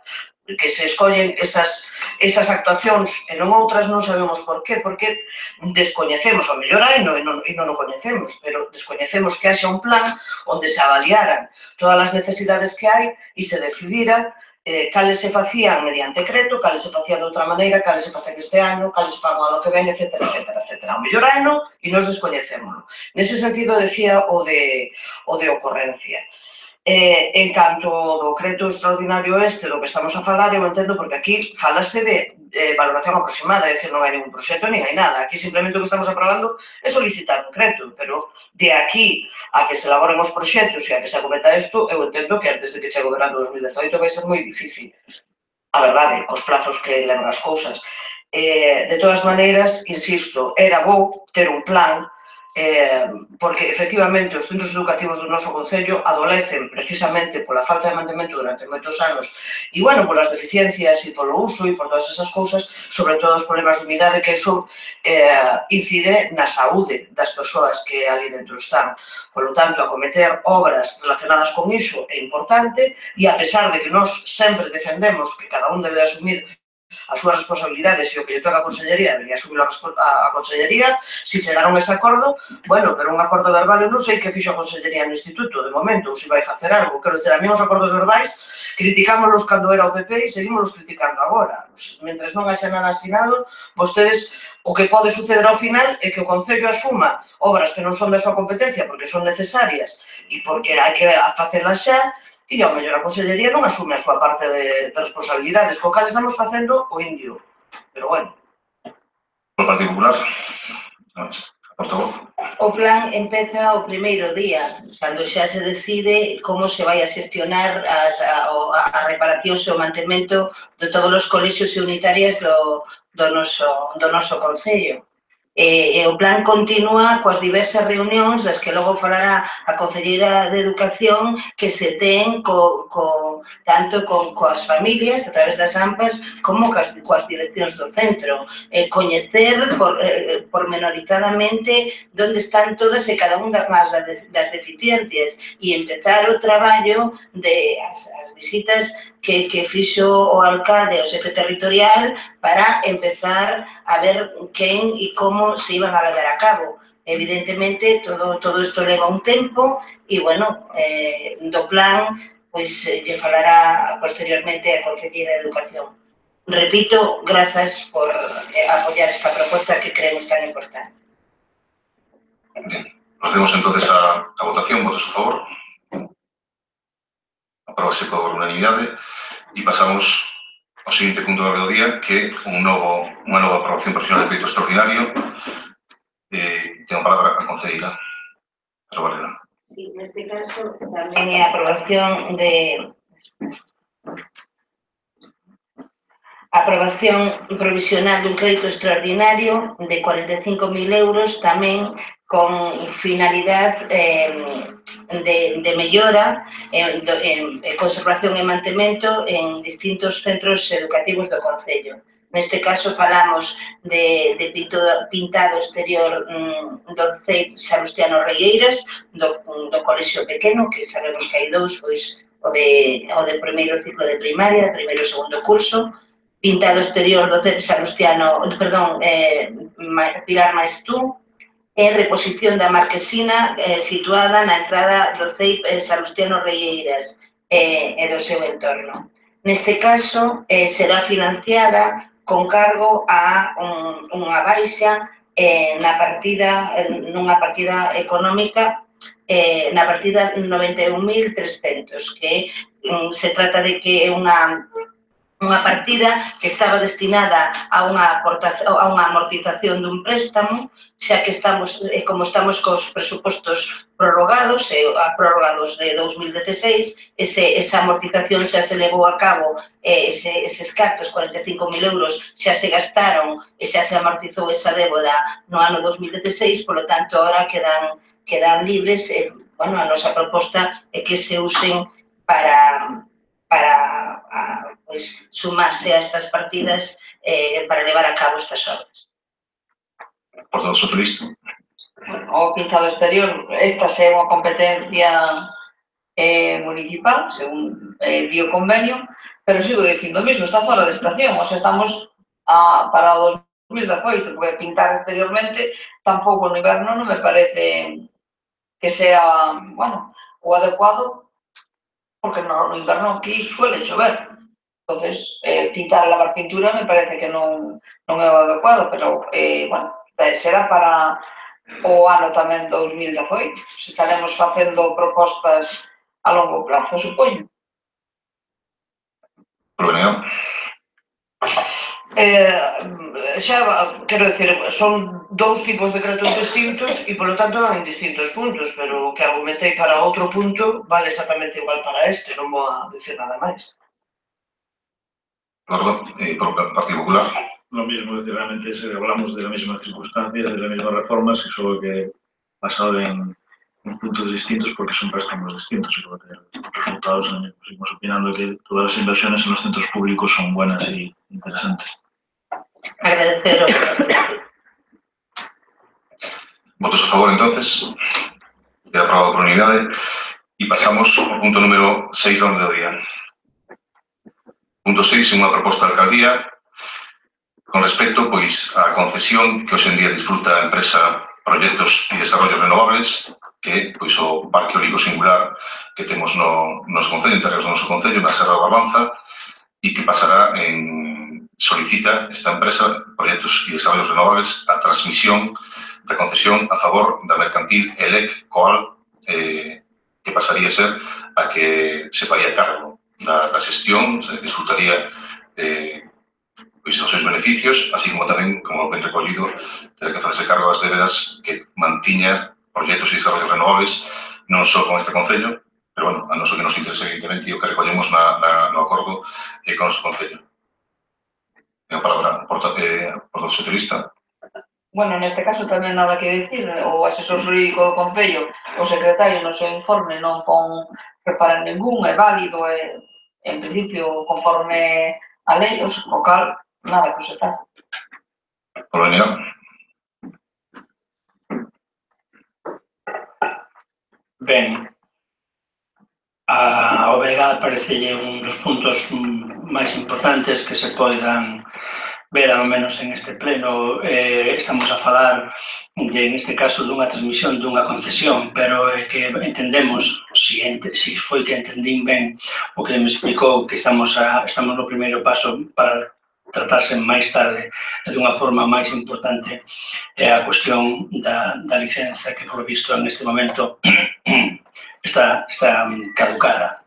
que se escollen esas actuacións e non outras, non sabemos por qué, porque descoñecemos, ao mellor hai e non o coñecemos, pero descoñecemos que haxa un plan onde se avaliaran todas as necesidades que hai e se decidira cales se facían mediante decreto, cales se facían de outra maneira, cales se facían este ano, cales se pagan ano que ven, etc. Ao mellor ano e nos descoñecémoslo. Nese sentido, decía o de ocorrencia. En canto do decreto extraordinario do que estamos a falar, eu entendo porque aquí falase de valoración aproximada, é dicir, non hai ningún proxecto, nin hai nada. Aquí simplemente o que estamos aprobando é solicitar un decreto, pero de aquí a que se elaboren os proxectos e a que se acometa isto, eu entendo que antes de que chegue o verano 2018 vai ser moi difícil. A verdade, cos plazos que levan as cousas. De todas maneiras, insisto, era bo ter un plan porque, efectivamente, os centros educativos do noso Concello adolecen precisamente pola falta de mantemento durante moitos anos e, bueno, polas deficiencias e polo uso e por todas esas cousas, sobre todo os problemas de humidade, que iso incide na saúde das persoas que ali dentro están. Por lo tanto, acometer obras relacionadas con iso é importante e, a pesar de que nós sempre defendemos que cada un debe asumir as súas responsabilidades e o que lle toca a Consellería debería asumir a Consellería. Se chegaron a ese acordo, bueno, pero un acordo verbal eu non sei que fixo a Consellería no Instituto, de momento, ou se vai facer algo. Quero dizer, a mí os acordos verbais criticámoslos cando era o PP e seguimos criticando agora. Mentres non haxa nada asinado, vostedes, o que pode suceder ao final é que o Concello asuma obras que non son da súa competencia porque son necesarias e porque hai que facelas xa, e ao mellor a Consellería non asume a súa parte de responsabilidades, co cal estamos facendo o indio. Pero bueno. Por Partido Popular, a portavoz. O plan empeza o primeiro día, cando xa se decide como se vai a xestionar a reparacións e o mantemento de todos os colexios e unitarias do noso Concello. E o plan continúa coas diversas reunións das que logo falará a Concelleira de Educación que se ten tanto coas familias a través das AMPAs como coas direccións do centro. Coñecer pormenorizadamente onde están todas e cada unha das deficiencias e empezar o traballo de as visitas que fixo o alcalde ao xefe territorial para empezar a ver quen e como se iban a levar a cabo. Evidentemente, todo isto leva un tempo e, bueno, do plan, pois, lle falará posteriormente a Conselleira de Educación. Repito, grazas por apoiar esta proposta que creemos tan importante. Bien, procedemos entonces a votación. Votos a favor. Aprobase por unanimidade e pasamos ao seguinte punto do día, que é unha nova aprobación provisional de crédito extraordinario. Ten a palabra a concelleira. Robaleda. Sí, neste caso tamén é a aprobación provisional dun crédito extraordinario de 45.000 euros, tamén con finalidade de mellora, conservación e mantemento en distintos centros educativos do Concello. Neste caso falamos de pintado exterior do CEIP Salustiano Regueiras, do colexio pequeno, que sabemos que hai dous, pois o de primeiro ciclo de primaria, primeiro e segundo curso, pintado exterior do CEIP Salustiano, Pilar Maestú, e reposición da marquesina situada na entrada do CEIP Salustiano Regueiras e do seu entorno. Neste caso, será financiada con cargo a unha baixa nunha partida económica, na partida 91.300, que se trata de que é unha partida que estaba destinada a unha amortización dun préstamo, xa que como estamos cos presupostos prorrogados, prorrogados de 2016, esa amortización xa se levou a cabo, eses cartos, 45.000 euros, xa se gastaron e xa se amortizou esa débeda no ano 2016, polo tanto, ahora quedan libres. Bueno, a nosa proposta é que se usen para pois, sumarse a estas partidas para levar a cabo estas obras. Portavoz socialista. O pintado exterior, esta é unha competencia municipal, según di o convenio, pero sigo dicindo o mismo, está fora de estación, o sea, estamos para o 2018, porque pintar exteriormente tampouco no inverno non me parece que sea, bueno, o adecuado, porque no inverno aquí suele chover. Entonces, pintar, lavar pintura me parece que non é o adecuado, pero, bueno, será para o ano tamén 2018. Estaremos facendo propostas a longo prazo, supoño. Provenio. Quero dicir, son dous tipos de créditos distintos e, polo tanto, van en distintos puntos, pero o que argumentei para outro punto vale exactamente igual para este, non vou a dicir nada máis. Por Partido Popular. Lo mismo, es decir, realmente hablamos de las mismas circunstancias, de las mismas reformas, y solo que basado en puntos distintos porque son préstamos distintos y los resultados son los mismos. Seguimos opinando que todas las inversiones en los centros públicos son buenas y interesantes. Agradeceros. Votos a favor, entonces. Queda aprobado por unanimidade. E pasamos ao punto número 6 da orde do día. Punto 6, unha proposta de alcaldía Con respecto, pois, á concesión que hoxe en día disfruta a empresa Proyectos e Desarrollos Renovables, que pois, o parque eólico singular que temos no noso concello, en terreos do noso concello, na Serra da Barbanza, e que pasará solicita esta empresa Proyectos e Desarrollos Renovables a transmisión da concesión a favor da mercantil ELEC Coal, que pasaría a ser a que se faría cargo da xestión, se disfrutaría pois, os seus beneficios, así como tamén, como ben recollido, ter que facerse cargo das débedas que mantiña Proyectos e Desarrollos Renovables, non só con este concello, pero, bueno, a noso que nos interesa, evidentemente, e o que recollemos no acordo con o noso concello. Ten a palabra por do socialista. Bueno, neste caso tamén nada que decir, o asesor xurídico do Concello, o secretario no seu informe non pon reparar ningún, é válido, en principio, conforme a lei, o cal, nada que setar. Por venir. Ben, a OBEGA parecelle un dos puntos máis importantes que se poidan ver, ao menos en este pleno. Estamos a falar, en este caso, dunha transmisión dunha concesión, pero que entendemos, si foi que entendín ben o que me explicou, que estamos no primeiro paso para tratarse máis tarde e dunha forma máis importante a cuestión da licenza que, por visto, en este momento está caducada.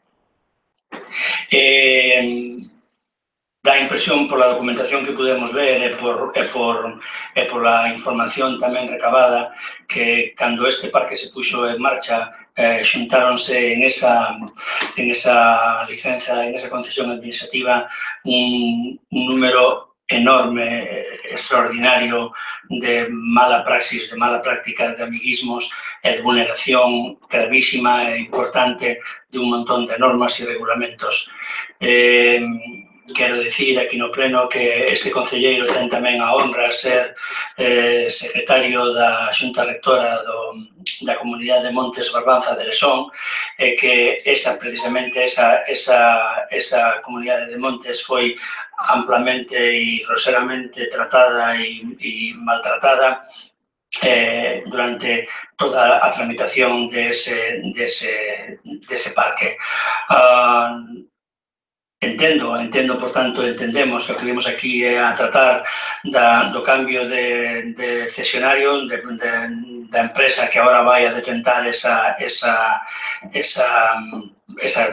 Dá impresión pola documentación que podemos ver e pola información tamén recabada que cando este parque se puxo en marcha xuntáronse en esa licenza, en esa concesión administrativa un número enorme, extraordinario de mala praxis, de mala práctica, de amiguismos e de vulneración gravísima e importante de un montón de normas e regulamentos. Quero dicir aquí no pleno que este concelleiro ten tamén a honra ser secretario da Xunta Rectora da Comunidade de Montes Barbanza de Lesón, e que precisamente esa Comunidade de Montes foi amplamente e groseramente tratada e maltratada durante toda a tramitación dese parque. Entendo, por tanto, entendemos que o que vimos aquí é a tratar do cambio de cesionario da empresa que agora vai a detentar esa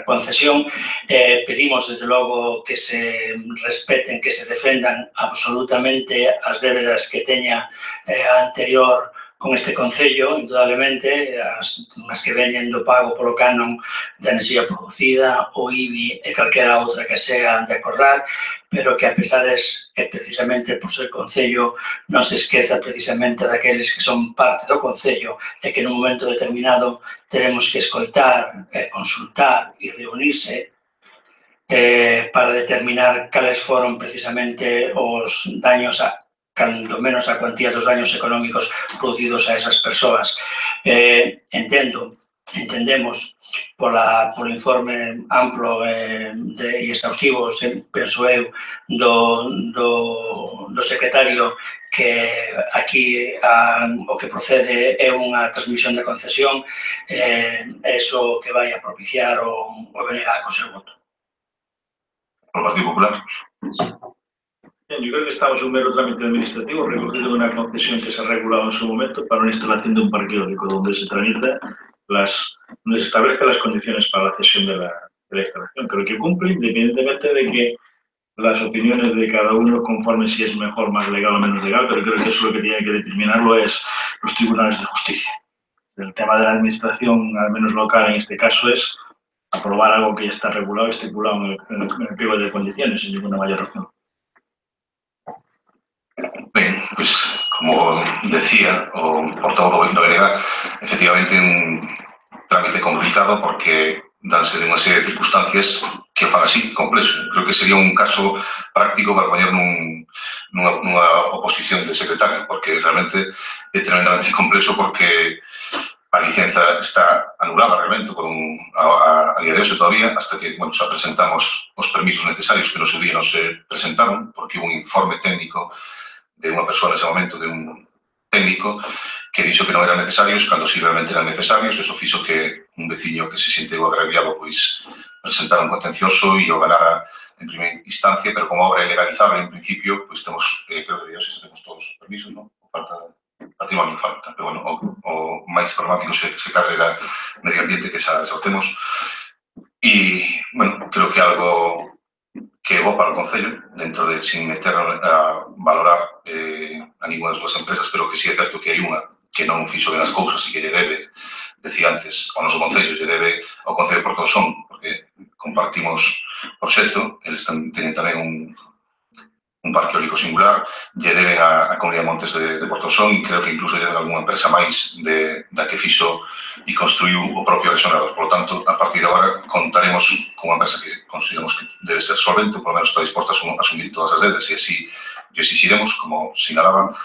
concesión. Pedimos, desde logo, que se respeten, que se defendan absolutamente as débedas que teña a anterior con este concello, indudablemente, as que veñen do pago polo canon da enerxía producida, o IBI e calquera outra que sea de acordar, pero que, a pesares, precisamente por ser concello, non se esqueza precisamente daqueles que son parte do concello e que nun momento determinado teremos que escoitar, consultar e reunirse para determinar cales foron precisamente os daños cando menos a cuantía dos daños económicos producidos a esas persoas. Entendemos polo informe amplo e exhaustivo, penso eu, do secretario, que aquí o que procede é unha transmisión da concesión, eso que vai a propiciar o BNG co seu voto. Por Partido Popular. Yo creo que estamos en un mero trámite administrativo recogido de una concesión que se ha regulado en su momento para una instalación de un parque eólico, donde se establece las condiciones para la cesión de la instalación. Creo que cumple, independientemente de que las opiniones de cada uno conforme si es mejor, más legal o menos legal, pero creo que eso lo que tiene que determinarlo es los tribunales de justicia. El tema de la administración, al menos local en este caso, es aprobar algo que ya está regulado y estipulado en el pliego de condiciones, sin ninguna mayor razón. Ben, pois, como decía o portavoz do BNG, efectivamente un trámite complicado porque danse de unha serie de circunstancias que o fan así, complexo. Creo que sería un caso práctico para poñer nunha oposición de secretario, porque realmente é tremendamente complexo porque A licenza está anulada realmente a día de hoxe todavía, hasta que, bueno, xa presentamos os permisos necesarios que no seu día non se presentaron, porque hubo un informe técnico de unha persoa nese momento, de un técnico, que dixo que non eran necesarios, cando sí realmente eran necesarios. Eso fixo que un veciño que se sinteu agraviado, pois, presentara un contencioso e o ganara en primeira instancia, pero como obra ilegalizable, en principio, pois temos, creo que hoxe temos todos os permisos, non? Falta patrimonio falta, pero bueno, o máis problemático se carrega medio ambiente, que xa o temos. E, bueno, creo que algo que é bo para o Concello, dentro de, sin meter a valorar a ninguna das súas empresas, pero que sí é certo que hai unha que non fixo ben as cousas e que lle debe, decía antes, ao noso Concello, lle debe ao Concello de Portosón, porque compartimos proxecto, eles teñen tamén un parque eólico singular, lle deben a Comunidade de Montes de Portosón, e creo que incluso lle deben a alguna empresa máis da que fixo e construiu o propio resonador. Por lo tanto, a partir de agora contaremos con unha empresa que consideramos que debe ser solvente, por lo menos está disposta a asumir todas as dedas, e así o exixiremos, como sinalaban.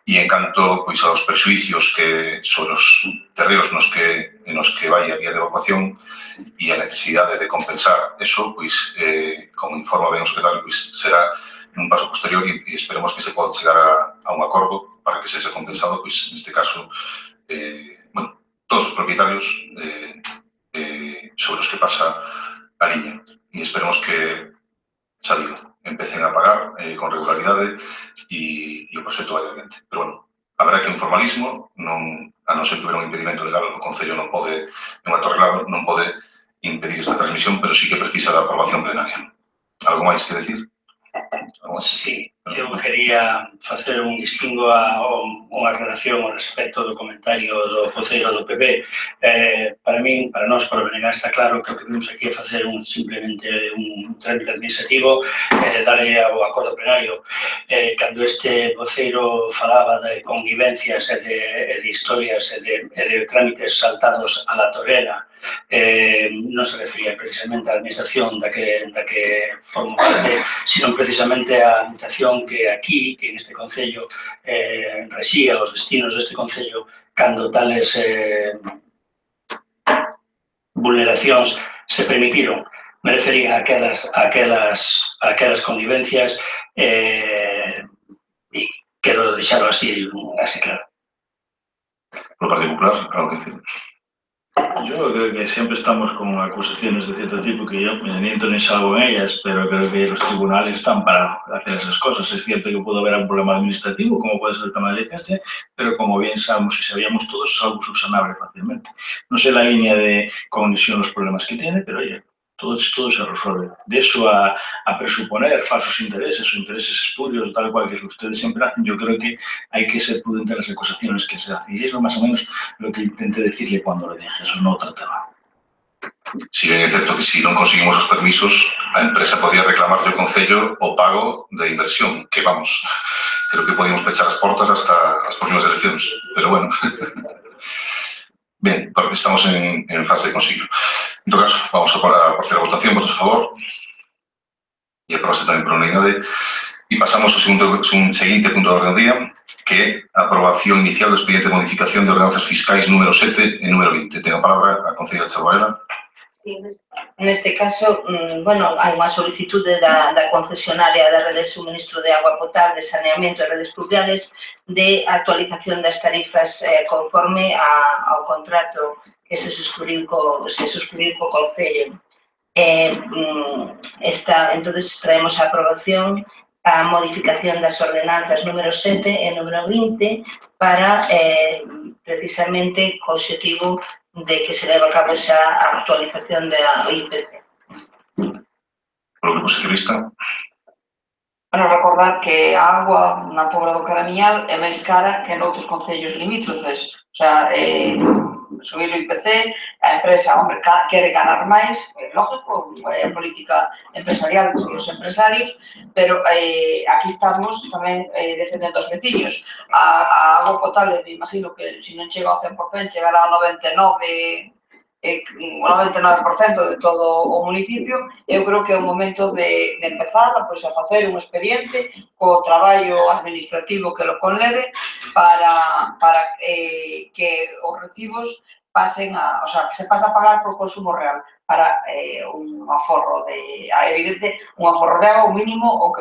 E en canto pois, aos perxuicios que sobre os terreos nos que vai a vía de evacuación e a necesidade de compensar eso, pois, como informa ben o secretario, pois, será un paso posterior e esperemos que se poda chegar a un acordo para que se sexa compensado, pois, neste caso, bueno, todos os propietarios sobre os que pasa a liña. E esperemos que, xa digo, empecen a pagar con regularidade e o proxecto vai adiante. Pero, bueno, habrá que un formalismo, a non ser que hubiera un impedimento legal, o Concello non pode, un acto arreglado, non pode impedir esta transmisión, pero sí que precisa da aprobación plenaria. Algo máis que decir? Sí, eu quería facer un distingo unha relación ao respecto do comentario do Concello do PP. Para min, para nós, para o BNG, está claro que o que vimos aquí é facer simplemente un trámite administrativo, darle ao acordo plenario. Cando este voceiro falaba de convivencias e de historias e de trámites saltados a la torera, non se refería precisamente á administración da que forma parte, sino precisamente á administración que aquí, que neste Concello, rexía os destinos deste Concello cando tales vulneracións se permitiron. Me refería a aquelas convivencias e quero deixarlo así claro. Por parte popular, algo que decir. Yo creo que siempre estamos con acusaciones de cierto tipo que yo ni entro ni salgo en ellas, pero creo que los tribunales están para hacer esas cosas. Es cierto que puede haber un problema administrativo, como puede ser el tema de licencia, pero como bien sabemos y sabíamos todos, es algo subsanable fácilmente. No sé la línea de cognición, los problemas que tiene, pero oye, todo se resuelve. De eso a presuponer falsos intereses o intereses espurios, tal cual que ustedes siempre hacen, yo creo que hay que ser prudente en las acusaciones que se hacen. Y es más o menos lo que intenté decirle cuando le dije, eso no otro tema. Si ben é certo que se non conseguimos os permisos, a empresa podría reclamarle ao Concello o pago da inversión, que vamos, creo que podíamos pechar as portas hasta as próximas eleccións, pero bueno. Ben, estamos en fase de consigo. En todo caso, vamos a proceder a votación, votos a favor, e aprobase tamén por unanimidade. E pasamos ao seguinte punto da orde do día, que é a aprobación inicial do expediente de modificación de ordenanzas fiscais número 7 e número 20. Tengo a palabra a concelleira Charruela. Sí, neste caso, bueno, hai unha solicitude da concesionaria da rede de suministro de agua potable, saneamento e redes pluviales de actualización das tarifas conforme ao contrato que se suscribiu co Concello. Entonces, traemos a aprobación a modificación das ordenanzas número 7 e número 20 para, precisamente, co objetivo de que se leva a cabo esa actualización da IPC. Polo Grupo Socialista. Para recordar que a agua na Pobra do Caramiñal é máis cara que noutros concellos limítrofes. O sea, subir o IPC, a empresa, hombre, quere ganar máis, é lógico, é a política empresarial dos empresarios, pero aquí estamos tamén defendendo os veciños. A agua potable, me imagino que se non chega ao 100%, chegará ao 99%, o 99% de todo o municipio, eu creo que é o momento de empezar a facer un expediente co traballo administrativo que lo conleve para que os recibos pasen a, o sea, que se pasa a pagar por consumo real para un aforro de, evidente, un aforro de agua, o mínimo, o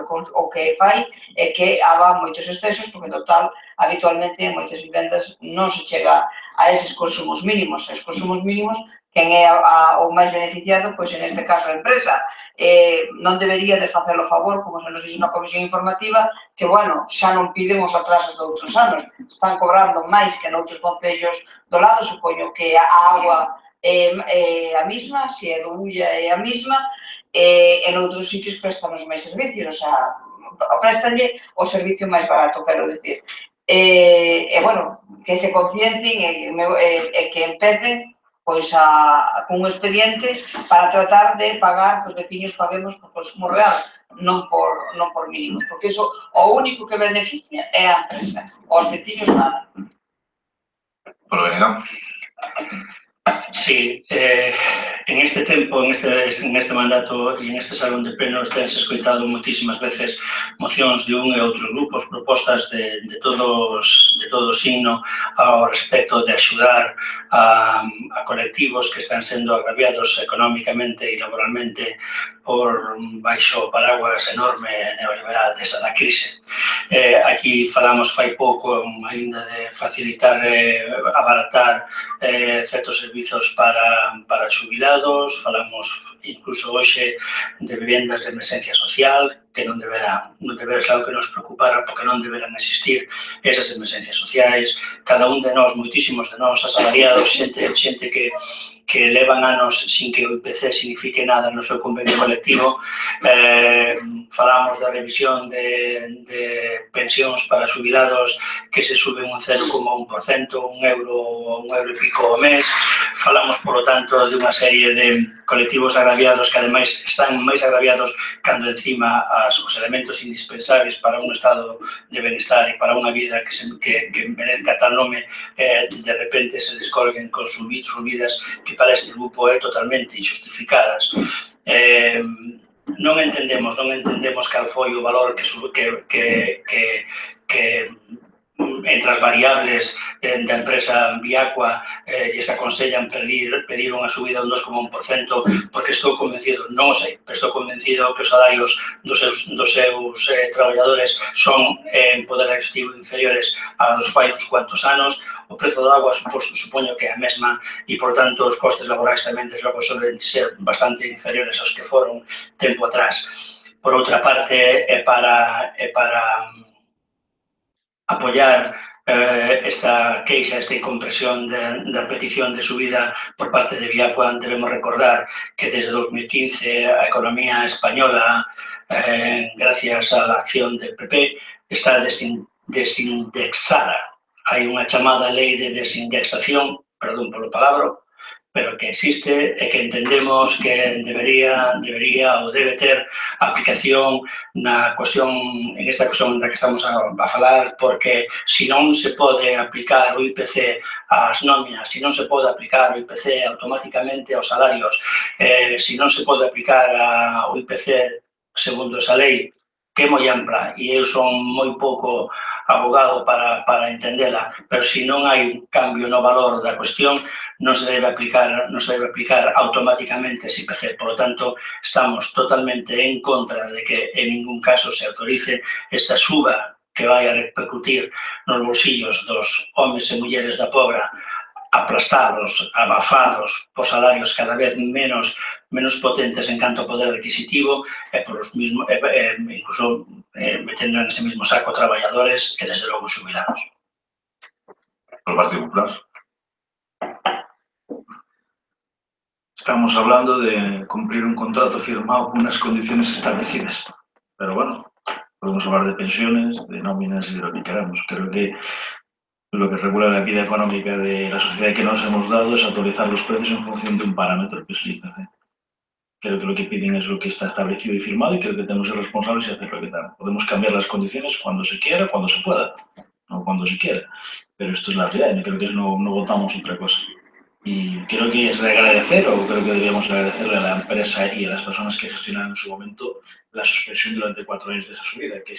que fai é que haga moitos excesos, porque, total, habitualmente, en moitas vivendas non se chega a eses consumos mínimos. Os consumos mínimos, quen é o máis beneficiado, pois, en este caso, a empresa. Non debería de facelo a favor, como se nos dixo na comisión informativa, que, bueno, xa non piden os atrasos de outros anos. Están cobrando máis que noutros concellos do lado, supoño que a agua é a mesma, se é do Ulla é a mesma, en outros sitios prestan os máis servicios, o sea, prestanlle o servicio máis barato, quero dicir. Bueno, que se conciencien e que empecen pois cun expediente para tratar de pagar, que os veciños paguemos por consumo real, non por mínimos, porque iso o único que beneficia é a empresa, os veciños nada. Polo Benegán. Sí, en este tempo, en este mandato e en este salón de plenos tense escoitado moitísimas veces mocións de un e outros grupos, propostas de todo signo ao respecto de axudar a colectivos que están sendo agraviados económicamente e laboralmente por baixo paraguas enorme neoliberal desa da crise. Aquí falamos fai pouco ainda de facilitar, abaratar certos servizos para xubilados, falamos incluso hoxe de vivendas de emergencia social, que non deberá ser algo que nos preocupara, porque non deberán existir esas emergencias sociais. Cada un de nós, moitísimos de nós, asalariados, xente que levan anos sin que o IPC signifique nada no seu convenio colectivo. Falamos da revisión de pensións para xubilados que se suben un 0,1%, un euro e pico ao mes. Falamos, por lo tanto, de unha serie de colectivos agraviados que, ademais, están máis agraviados cando encima os elementos indispensables para un estado de benestar e para unha vida que merezca tal nome, de repente se descolguen con subidas que para este grupo é totalmente injustificadas. Non entendemos cal foi o valor que entre as variables da empresa Viacua lles aconsellan pedir unha subida un 2,1%, porque estou convencido, non o sei, pero estou convencido que os salarios dos seus traballadores son en poder adquisitivo inferiores aos fai uns cuantos anos. O prezo da agua supoño que é a mesma e, por tanto, os costes laborais tamén, desde logo, solen ser bastante inferiores aos que foron tempo atrás. Por outra parte, é para apoiar esta queixa, esta incompresión da petición de subida por parte de Viacua. Debemos recordar que desde 2015 a economía española, gracias a la acción del PP, está desindexada. Hai unha chamada lei de desindexación, perdón polo palabra, pero que existe e que entendemos que debería ou debe ter aplicación na cuestión, en esta cuestión da que estamos a falar, porque se non se pode aplicar o IPC ás nóminas, se non se pode aplicar o IPC automáticamente aos salarios, se non se pode aplicar o IPC segundo esa lei, que é moi ampla, e eu son moi pouco abogado para entendela, pero se non hai un cambio no valor da cuestión, non se debe aplicar automáticamente ese IPC. Por lo tanto, estamos totalmente en contra de que en ningún caso se autorice esta suba que vai a repercutir nos bolsillos dos homes e mulleres da pobra, aplastados, abafados por salarios cada vez menos potentes en canto a poder adquisitivo e por os mismos, incluso metendo en ese mismo saco traballadores e, desde logo, xubilados. Por Partido Popular. Estamos hablando de cumplir un contrato firmado con unas condiciones establecidas. Pero bueno, podemos hablar de pensiones, de nóminas y de lo que queramos. Creo que lo que regula la vida económica de la sociedad que nos hemos dado es actualizar los precios en función de un parámetro que es el IPC. Creo que lo que piden es lo que está establecido y firmado, y creo que tenemos que ser responsables y hacer lo que tal. Podemos cambiar las condiciones cuando se quiera, cuando se pueda, no cuando se quiera. Pero esto es la realidad y creo que no votamos otra cosa. Y creo que es de agradecer, o creo que deberíamos agradecerle a la empresa y a las personas que gestionaron en su momento la suspensión durante 4 años de esa subida, que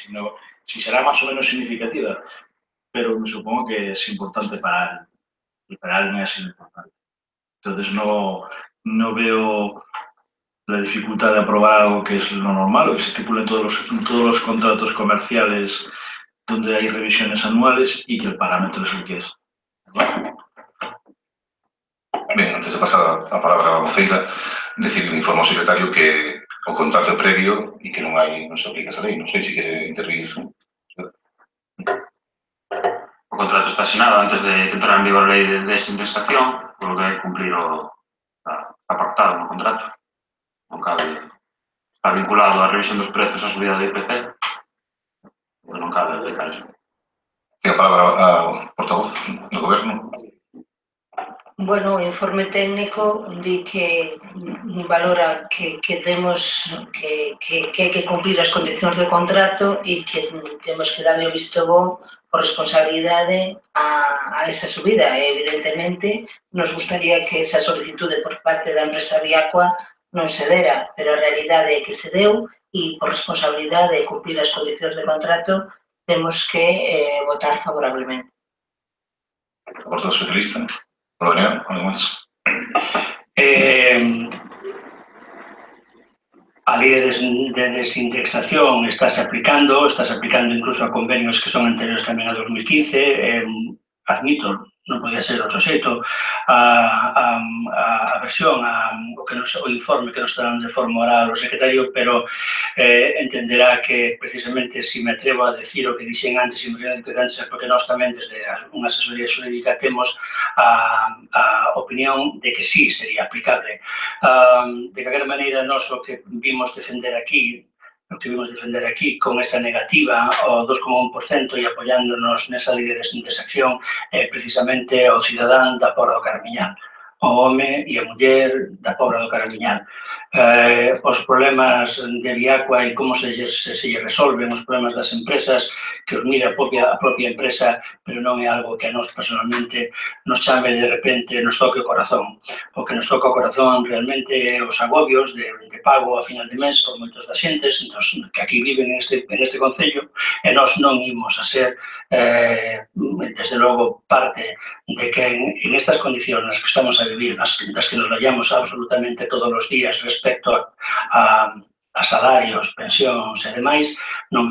si será más o menos significativa, pero me supongo que es importante para alguien, y para alguien ha sido importante. Entonces no veo la dificultad de aprobar algo que es lo normal, o que se estipule en todos los contratos comerciales donde hay revisiones anuales y que el parámetro es el que es. Ben, antes de pasar a palabra a voceira, decir que informo ao secretario que o contrato é previo e que non se aplica esa lei. Non sei se quere intervir. O contrato está asinado antes de entrar en vigor a lei de desindexación, por lo que hai que cumplir o pactado no contrato. Non cabe estar vinculado á revisión dos prezos a subida do IPC, non cabe aplicar eso. Ten a palabra ao portavoz do Goberno. Bueno, o informe técnico di que valora que temos que hai que cumplir as condicións de contrato e que temos que darle o visto bo por responsabilidade a esa subida. E, evidentemente, nos gustaría que esa solicitude por parte da empresa Viacua non se dera, pero a realidade é que se deu e por responsabilidade de cumplir as condicións de contrato temos que votar favorablemente. O Partido Socialista. Polonia, algo máis? A lei de desindexación estáse aplicando incluso a convenios que son anteriores tamén a 2015, admito, non podía ser de outro xeito, a versión, o informe que nos darán de forma oral o secretario, pero entenderá que precisamente se me atrevo a decir o que dixen antes é porque nós tamén desde unha asesoría xurídica temos a opinión de que sí sería aplicable. De calquera maneira, nós o que vimos defender aquí con esa negativa ao 2,1% e apoiándonos nesa lei de desindexación precisamente ao cidadán da Pobra do Caramiñal, o home e a muller da Pobra do Caramiñal. Os problemas de Viacua e como se resolven os problemas das empresas, que os mira a propia empresa, pero non é algo que a nós personalmente nos chame de repente, nos toque o corazón. O que nos toca o corazón realmente é os agobios de pago a final de mes por moitos da xentes que aquí viven neste concello, e nós non imos a ser, desde logo, parte de que en estas condicións nas que estamos a vivir, das que nos vayamos absolutamente todos os días respecto a salarios, pensións e demais, non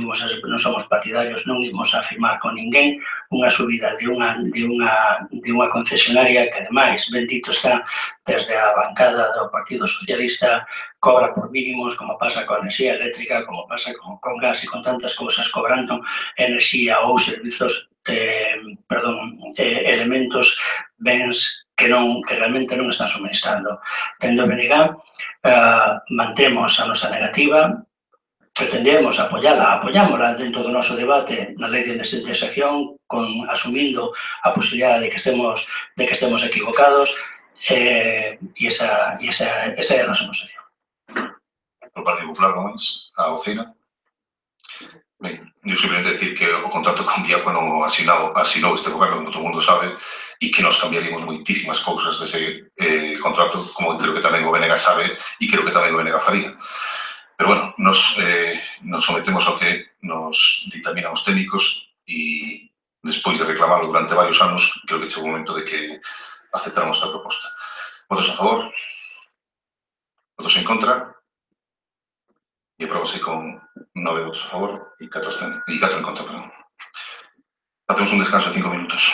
somos partidarios, non imos a firmar con ninguén unha subida de unha concesionaria que, ademais, bendito está desde a bancada do Partido Socialista, cobra por mínimos, como pasa coa enerxía eléctrica, como pasa con gas e con tantas cousas, cobrando enerxía ou servizos, elementos, bens que realmente non están suministrando. Tendo BNG, mantemos a nosa negativa, pretendemos apoyámola dentro do noso debate na lei de desindexación, asumindo a posibilidade de que estemos equivocados, e esa é a nosa posición. O Partido Popular, non máis? A Ocina? Ben, eu simplemente decir que o contrato con Viacua non o asinou este goberno, como todo o mundo sabe, e que nos cambiaríamos moitísimas cousas dese contrato, como creo que tamén o BNG sabe e creo que tamén o BNG faría. Pero, bueno, nos sometemos ao que nos dictaminan os técnicos e, despois de reclamarlo durante varios anos, creo que chegou o momento de que aceptáramos esta proposta. Votos a favor? Votos en contra? E aprobase con 9 votos a favor e 4 en contra. Hacemos un descanso de 5 minutos.